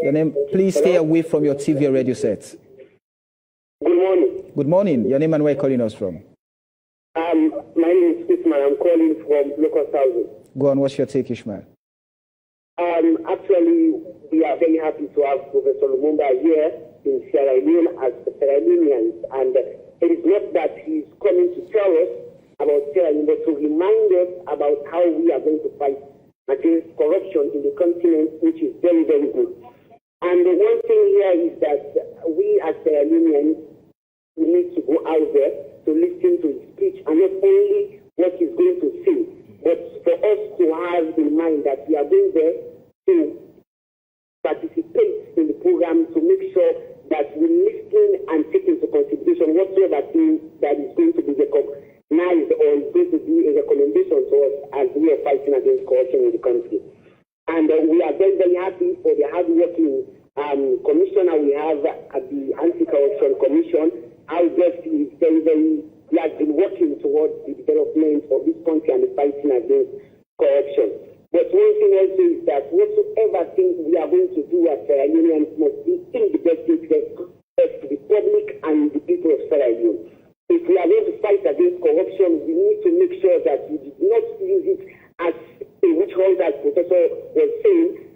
Your name, please stay away from your TV or radio sets. Good morning. Good morning. Your name and where you're calling us from? My name is Ismail. I'm calling from local housing. Go on. What's your take, Ishmael? Actually, we are very happy to have Professor Lumumba here in Sierra Leone as Sierra Leoneans. And it is not that he's coming to tell us about Sierra Leone, but to remind us about how we are going to fight against corruption in the continent, which is very, very good. And the one thing here is that we as Sierra Leoneans, we need to go out there to listen to his speech, and not only what he's going to say, but for us to have in mind that we are going there to participate in the program, to make sure that we listen and take into consideration whatsoever thing that is going to be recognized or is going to be a recommendation to us as we are fighting against corruption in the country. And we are very, very happy for the hard-working commissioner we have at the Anti-Corruption Commission. Our just is very, very, we have been working towards the development of this country and the fighting against corruption. But one thing also is that whatsoever things we are going to do as Sierra Leoneans must be in the best interest of the public and the people of Sierra Leone. If we are going to fight against corruption, we need to make sure that we did not use it as a witch hunt, as Professor was saying,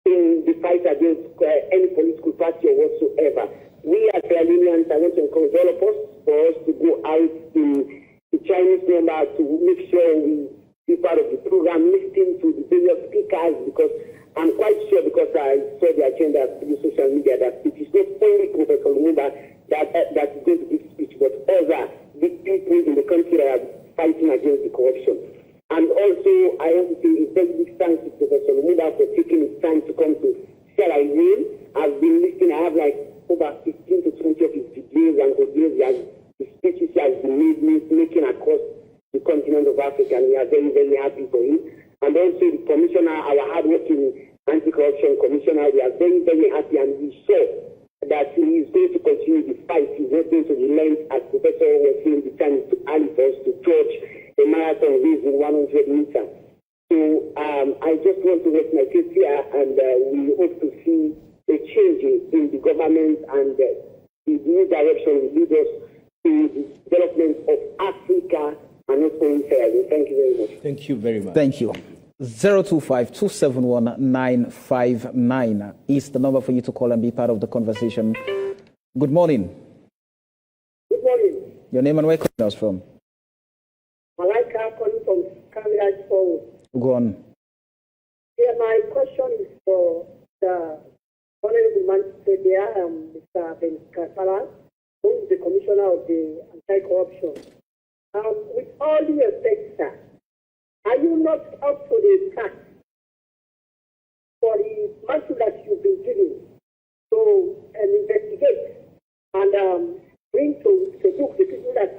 in the fight against any political party or whatsoever. We as Sierra Leoneans, I want to encourage all of us for us to go out in the Chinese number to make sure we be part of the program, listening to the various speakers, because I'm quite sure, because I saw the agenda through social media, that it is not only Professor Lumumba that is going to give speech, but other big people in the country that are fighting against the corruption. And also, I want to say a very big thanks to Professor Lumumba for taking his time to come to Sierra Leone. I've been listening, I have like over 15 to 20 of his videos and audios, his speeches he has been making across the continent of Africa, and we are very, very happy for him. And also the commissioner, our hard-working anti-corruption commissioner, we are very, very happy, and we saw that he is going to continue the fight. He's not going to relent, as Professor was saying, the time to Ali for us to judge a marathon race in 100 meters. So I just want to rest my case here, and we hope to see a change in the government, and the new direction will lead us to the development of Africa and not only Sierra Leone. Thank you very much. Thank you very much. Thank you. 025-271-959 is the number for you to call and be part of the conversation. Good morning. Good morning. Your name and where you're calling us from? My life Emeka calling from Canada Forward. Go on. Yeah, my question is for the Honorable Mr. Ben Kasala, who is the Commissioner of the Anti-Corruption. With all due respect, sir, are you not up to the task for the mantle that you've been given to investigate and bring to the book the people that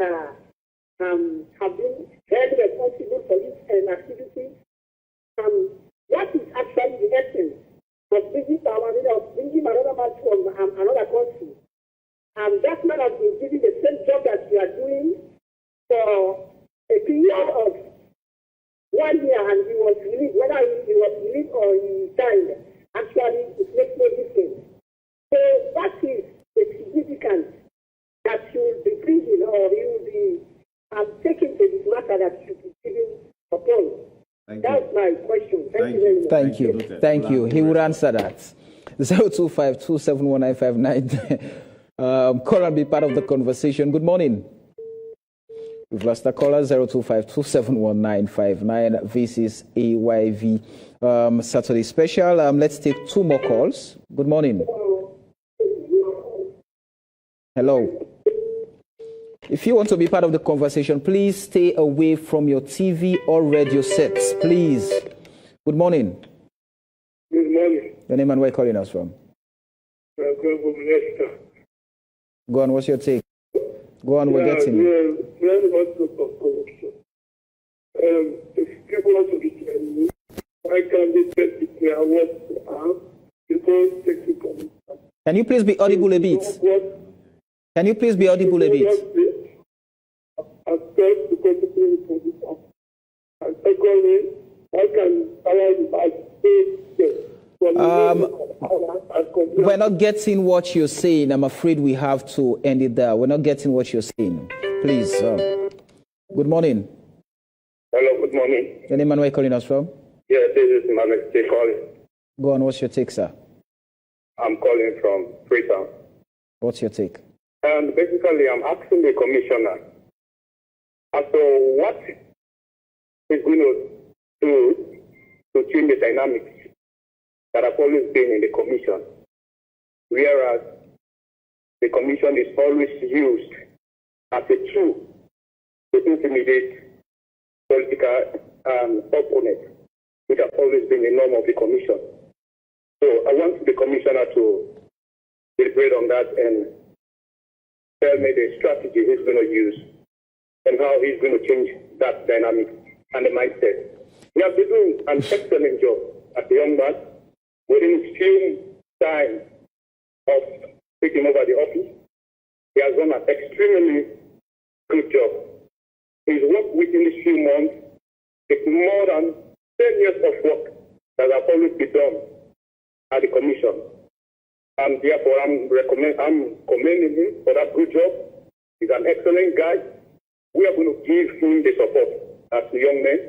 have been held responsible for this activity? What is actually the essence of bringing another man from another country? That man has been given the same job that you are doing for a period of 1 year, and he was released. Whether he was released or he signed, actually, it makes no difference. So, what is the significance that you will be bringing, or you will be taking to this matter that should be given upon? That's my question. Thank you very much. Thank you. He would answer that. 025271959. Call and be part of the conversation. Good morning. We've lost a caller. 025271959. This is AYV Saturday Special. Let's take 2 more calls. Good morning. Hello. If you want to be part of the conversation, please stay away from your TV or radio sets, please. Good morning. Good morning. Your name and where you're calling us from? Go on, what's your take? Go on, we're getting you. If people want to be clear, why can't they declare what because technically? Can you please be audible a bit? Can you please be audible a bit? We're not getting what you're saying. I'm afraid we have to end it there. We're not getting what you're saying. Please. Good morning. Hello, good morning. Your name and where you're calling us from? Yeah, this is Mohammed calling. Go on, what's your take, sir? I'm calling from Freetown. What's your take? And basically, I'm asking the commissioner as to what he's going to do to change the dynamics that have always been in the commission, whereas the commission is always used as a tool to intimidate political opponents, which has always been the norm of the commission. So I want the commissioner to deliberate on that and tell me the strategy he's going to use and how he's going to change that dynamic and the mindset. He has been doing an excellent job as a young man. Within few time of taking over the office, he has done an extremely good job. His work within these few months is more than 10 years of work that have always been done at the commission. And therefore, I'm commending him for that good job. He's an excellent guy. We are going to give him the support as a young man.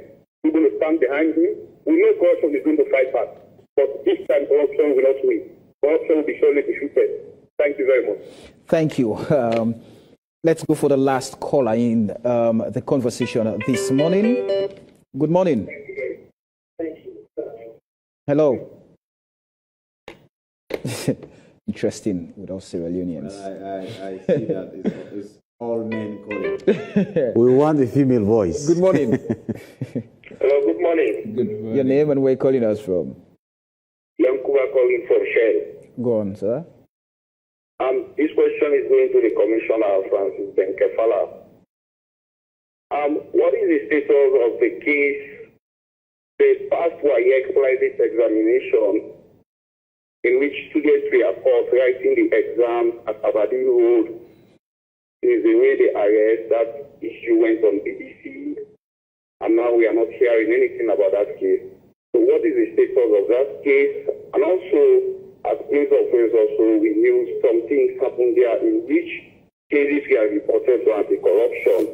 We're going to stand behind him. We know corruption is going to fight back. But this time, corruption will not win. Corruption will be surely defeated. Thank you very much. Thank you. Let's go for the last caller in the conversation this morning. Good morning. Hello. Interesting with us Sierra Leoneans. I see that it's all men calling. We want a female voice. Good morning. Hello, good morning. Good morning. Your name and where you're calling us from? Yankuba calling from Shell. Go on, sir. This question is going to the Commissioner, Francis Benkefala. What is the status of the case, the past WAEC private examination, in which students were caught writing the exam at Aberdeen Road? Is the way they arrest, that issue went on BBC, and now we are not hearing anything about that case. So what is the status of that case? And also, as Prince of Wales also, we knew some things happened there in which cases were reported to anti-corruption,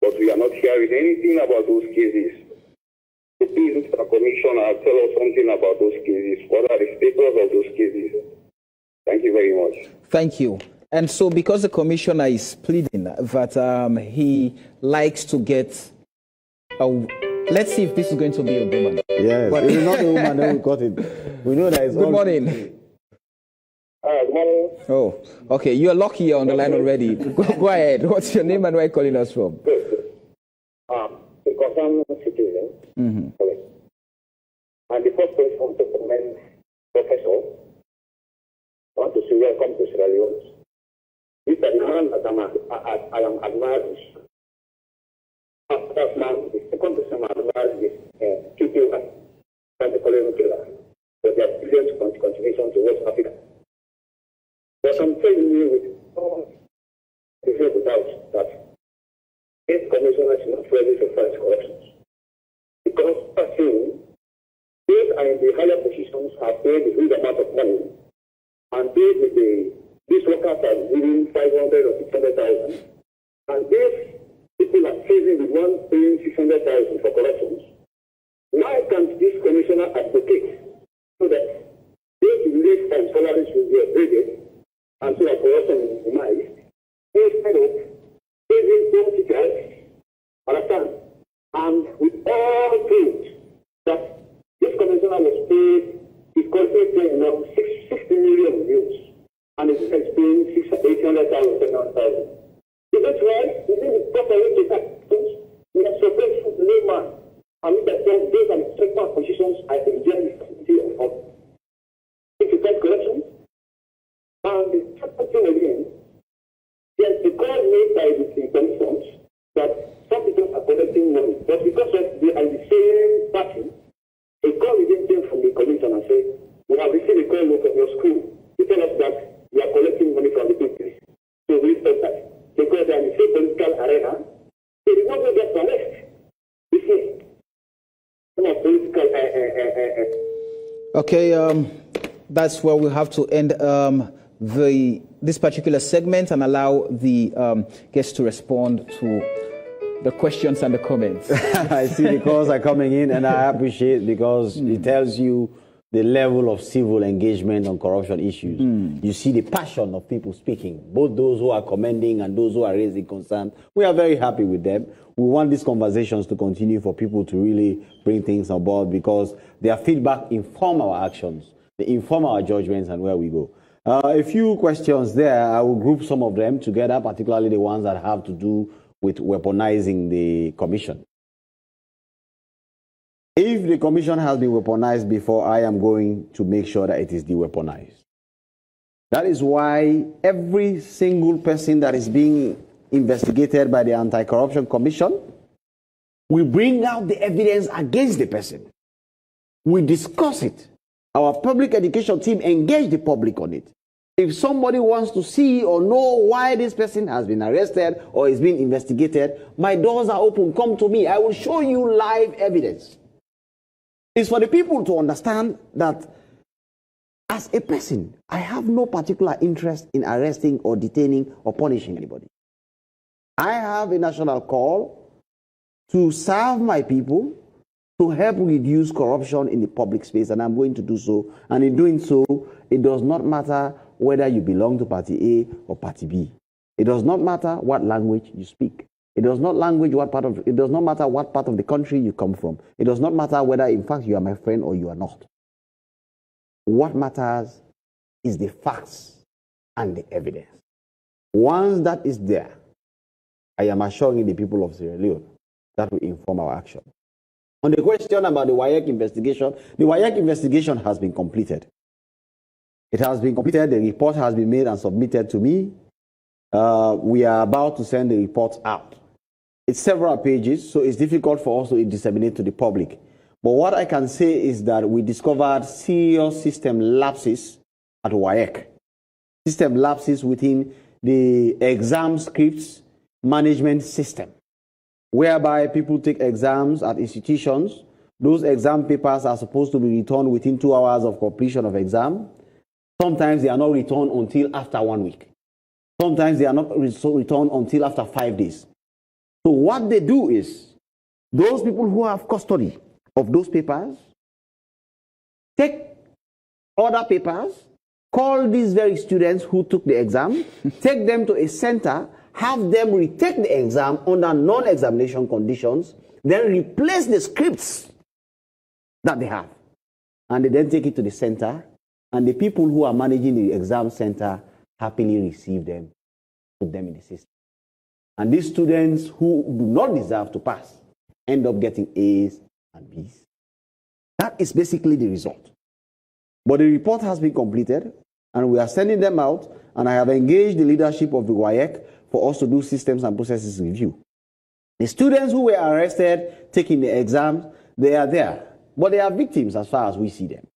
but we are not hearing anything about those cases. So please, Mr. Commissioner, tell us something about those cases. What are the status of those cases? Thank you very much. Thank you. And so because the commissioner is pleading that he likes to get Let's see if this is going to be a woman. Yes, But- if it's not a woman, then we cut it. We know that it's Good all- morning. Good morning. Oh, okay. You're lucky you're on the line already. Go ahead. What's your name and where are you calling us from? Good. The concerned citizen. Okay. And the first place I want to commend Professor. I want to say welcome to Sierra Leone. This is the man that I am admiring. That's now the second person I admire is PLO and the colonial killer. For their brilliant contribution to West Africa. But I'm telling you with all the doubt that this commissioner is not ready to fight corruption. Because first thing, those are in the higher positions have paid a huge amount of money, and these workers are giving 500 or 600,000, and these people are facing the one paying 600,000 for corruptions. Why can't this commissioner advocate so that these relief and salaries will be upgraded and so that corruption is minimized instead of saving politicians, understand? And with all things that this commissioner was paid, his country paying now 60 million euros, and it is paying 800,000, 700,000. Is that right? Is it the proper way to tax things? We are supposed to layman, and we can tell these are the second positions I enjoy of difficult corruption. And the second thing again, there's the call made by the commissions that some people are collecting money, but because of they are the same party, a call again came from the commission and said, we have received a call from your school to tell us that you are collecting money from the people. So we stop that. Because they are in the same political arena, they did not go just to arrest. This is political. Okay, that's where we have to end this particular segment and allow the guests to respond to the questions and the comments. I see the calls are coming in, and I appreciate because it tells you the level of civil engagement on corruption issues. You see the passion of people speaking, both those who are commending and those who are raising concern. We are very happy with them. We want these conversations to continue for people to really bring things on board because their feedback inform our actions, they inform our judgments and where we go. A few questions there. I will group some of them together, particularly the ones that have to do with weaponizing the commission. If the commission has been weaponized before, I am going to make sure that it is de-weaponized. That is why every single person that is being investigated by the Anti-Corruption Commission, we bring out the evidence against the person. We discuss it. Our public education team engage the public on it. If somebody wants to see or know why this person has been arrested or is being investigated, my doors are open. Come to me. I will show you live evidence. It's for the people to understand that as a person, I have no particular interest in arresting or detaining or punishing anybody. I have a national call to serve my people, to help reduce corruption in the public space, and I'm going to do so. And in doing so, it does not matter whether you belong to Party A or Party B. It does not matter what language you speak. It does not matter what part of the country you come from. It does not matter whether, in fact, you are my friend or you are not. What matters is the facts and the evidence. Once that is there, I am assuring the people of Sierra Leone that will inform our action. On the question about the WAEC investigation has been completed. It has been completed. The report has been made and submitted to me. We are about to send the report out. It's several pages, so it's difficult for us to disseminate to the public. But what I can say is that we discovered serious system lapses at WAEC. System lapses within the exam scripts management system, whereby people take exams at institutions. Those exam papers are supposed to be returned within 2 hours of completion of exam. Sometimes they are not returned until after 1 week. Sometimes they are not returned until after 5 days. So what they do is, those people who have custody of those papers take other papers, call these very students who took the exam, take them to a center, have them retake the exam under non-examination conditions, then replace the scripts that they have. And they then take it to the center, and the people who are managing the exam center happily receive them, put them in the system. And these students who do not deserve to pass end up getting A's and B's. That is basically the result. But the report has been completed, and we are sending them out, and I have engaged the leadership of the WAEC for us to do systems and processes review. The students who were arrested taking the exams, they are there, but they are victims as far as we see them.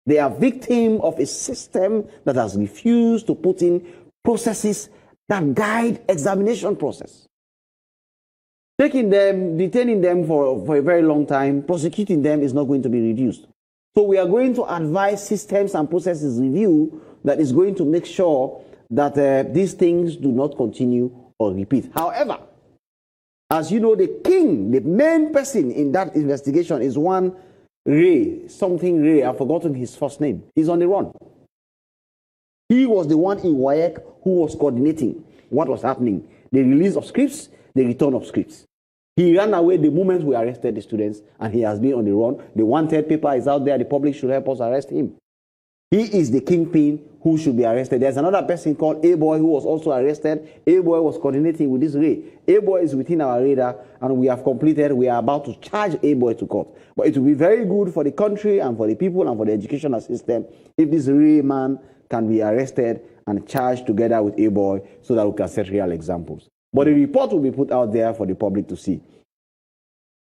They are victims of a system that has refused to put in processes that guide examination process. Taking them, detaining them for a very long time, prosecuting them is not going to be reduced. So we are going to advise systems and processes review that is going to make sure that these things do not continue or repeat. However, as you know, the king, the main person in that investigation is one Ray, something Ray, I've forgotten his first name. He's on the run. He was the one in WAEC who was coordinating what was happening. The release of scripts, the return of scripts. He ran away the moment we arrested the students, and he has been on the run. The wanted paper is out there. The public should help us arrest him. He is the kingpin who should be arrested. There's another person called A-Boy who was also arrested. A-Boy was coordinating with this Ray. A-Boy is within our radar, and we have completed. We are about to charge A-Boy to court. But it will be very good for the country and for the people and for the educational system if this Ray man can be arrested and charged together with A-Boy so that we can set real examples. But the report will be put out there for the public to see.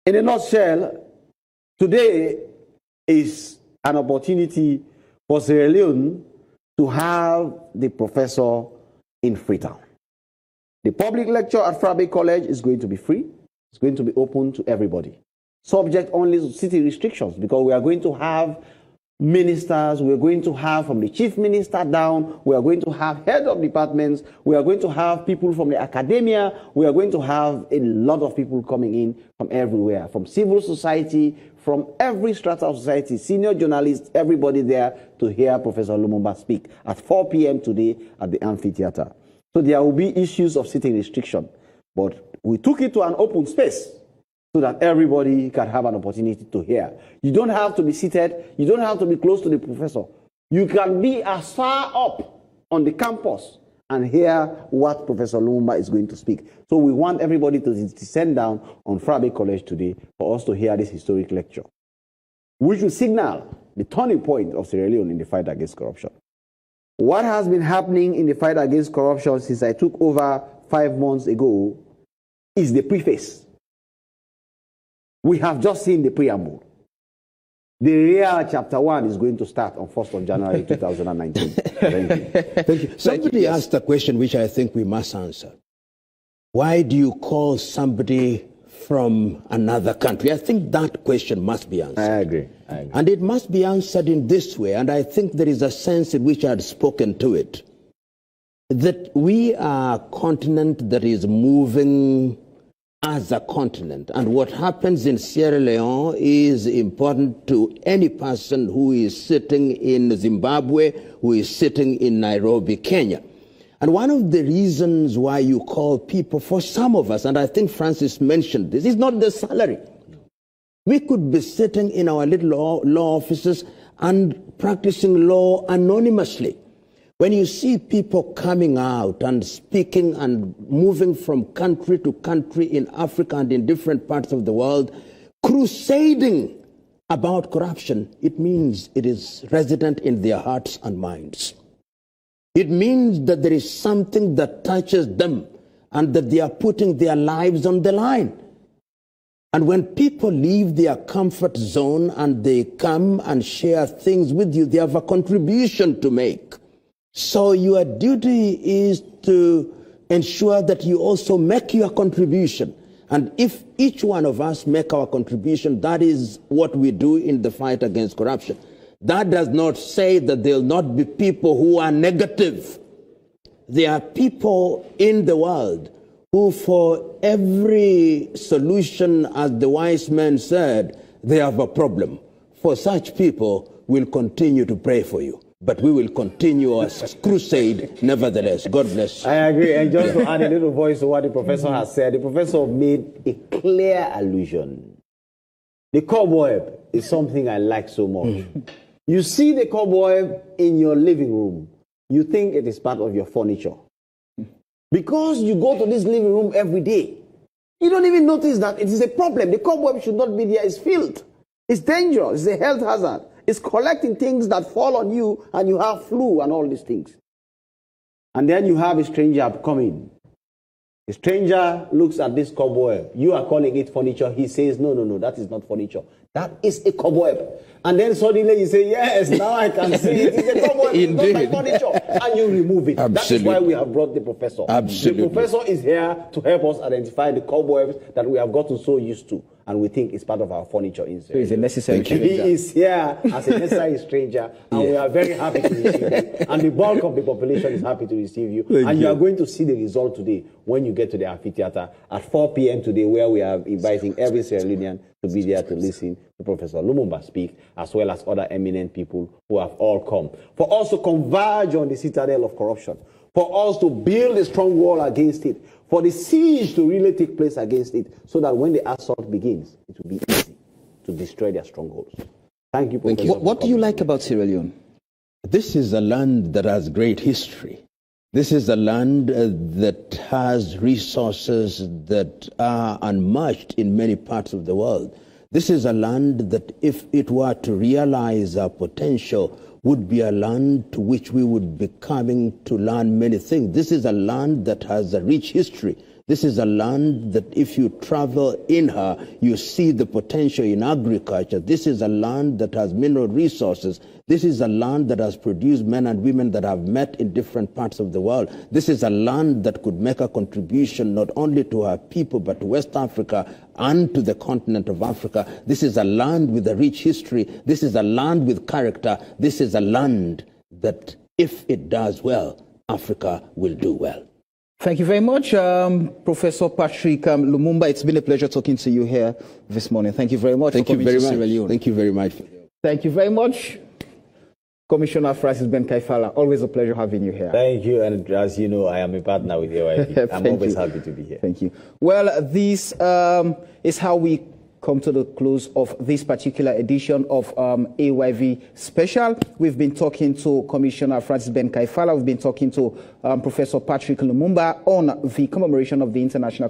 In a nutshell, today is an opportunity for Sierra Leone to have the professor in Freetown. The public lecture at Frabe College is going to be free. It's going to be open to everybody. Subject only to city restrictions, because we are going to have ministers, we are going to have from the chief minister down, we are going to have head of departments, we are going to have people from the academia, we are going to have a lot of people coming in from everywhere, from civil society, from every strata of society, senior journalists, everybody there to hear Professor Lumumba speak at 4 p.m. today at the amphitheater. So there will be issues of sitting restriction, but we took it to an open space so that everybody can have an opportunity to hear. You don't have to be seated. You don't have to be close to the professor. You can be as far up on the campus and hear what Professor Lumumba is going to speak. So we want everybody to descend down on Frabe College today for us to hear this historic lecture, which will signal the turning point of Sierra Leone in the fight against corruption. What has been happening in the fight against corruption since I took over 5 months ago is the preface. We have just seen the preamble. The real chapter 1 is going to start on 1st of January 2019. Thank you. Thank you. Somebody asked a question which I think we must answer. Why do you call somebody from another country? I think that question must be answered. I agree. And it must be answered in this way, and I think there is a sense in which I had spoken to it, that we are a continent that is moving as a continent. And what happens in Sierra Leone is important to any person who is sitting in Zimbabwe, who is sitting in Nairobi, Kenya. And one of the reasons why you call people, for some of us, and I think Francis mentioned this, is not the salary. We could be sitting in our little law offices and practicing law anonymously. When you see people coming out and speaking and moving from country to country in Africa and in different parts of the world, crusading about corruption, it means it is resident in their hearts and minds. It means that there is something that touches them and that they are putting their lives on the line. And when people leave their comfort zone and they come and share things with you, they have a contribution to make. So your duty is to ensure that you also make your contribution. And if each one of us make our contribution, that is what we do in the fight against corruption. That does not say that there will not be people who are negative. There are people in the world who, for every solution, as the wise man said, they have a problem. For such people, we'll continue to pray for you. but we will continue our crusade nevertheless. God bless. I agree. And just to add a little voice to what the professor has said, the professor made a clear allusion. The cobweb is something I like so much. You see the cobweb in your living room, you think it is part of your furniture. Because you go to this living room every day, you don't even notice that it is a problem. The cobweb should not be there. It's filth. It's dangerous. It's a health hazard. It's collecting things that fall on you and you have flu and all these things. And then you have a stranger coming. The stranger looks at this cobweb. You are calling it furniture. He says, no, no, no, that is not furniture. That is a cobweb. And then suddenly you say, yes, now I can see it. It's a cobweb. It's not my furniture. And you remove it. Absolutely. That is why we have brought the professor. Absolutely. The professor is here to help us identify the cobwebs that we have gotten so used to. And we think it's part of our furniture inside. So he's a necessary stranger. He is here as a necessary stranger, and we are very happy to receive you. And the bulk of the population is happy to receive you. You are going to see the result today when you get to the amphitheater at 4 p.m. today, where we are inviting every Sierra Leonean to be there to listen to Professor Lumumba speak, as well as other eminent people who have all come. For us to converge on the citadel of corruption, for us to build a strong wall against it, for the siege to really take place against it, so that when the assault begins, it will be easy to destroy their strongholds. Thank you, Professor. What do you like about Sierra Leone? This is a land that has great history. This is a land that has resources that are unmatched in many parts of the world. This is a land that, if it were to realize our potential, would be a land to which we would be coming to learn many things. This is a land that has a rich history. This is a land that, if you travel in her, you see the potential in agriculture. This is a land that has mineral resources. This is a land that has produced men and women that have met in different parts of the world. This is a land that could make a contribution not only to her people, but to West Africa and to the continent of Africa. This is a land with a rich history. This is a land with character. This is a land that, if it does well, Africa will do well. Thank you very much, Professor Patrick Lumumba. It's been a pleasure talking to you here this morning. Thank you very much. Thank you very much. Thank you very much. Thank you very much, Commissioner Francis Ben Kaifala. Always a pleasure having you here. Thank you. And as you know, I am a partner with AYP. I'm always happy to be here. Thank you. Well, this is how we come to the close of this particular edition of AYV Special. We've been talking to Commissioner Francis Ben Kaifala. We've been talking to Professor Patrick Lumumba on the commemoration of the International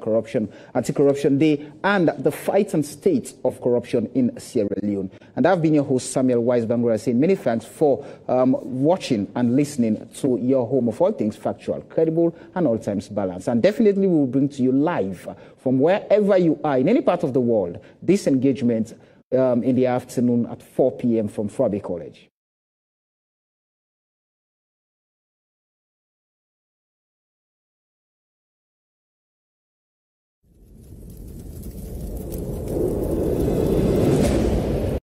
Anti-Corruption Day and the fight and state of corruption in Sierra Leone. And I've been your host, Samuel Wise-Bangura, saying many thanks for watching and listening to your home of all things factual, credible, and all times balanced. And definitely we will bring to you live from wherever you are in any part of the world this engagement in the afternoon at 4 p.m. from Frabe College.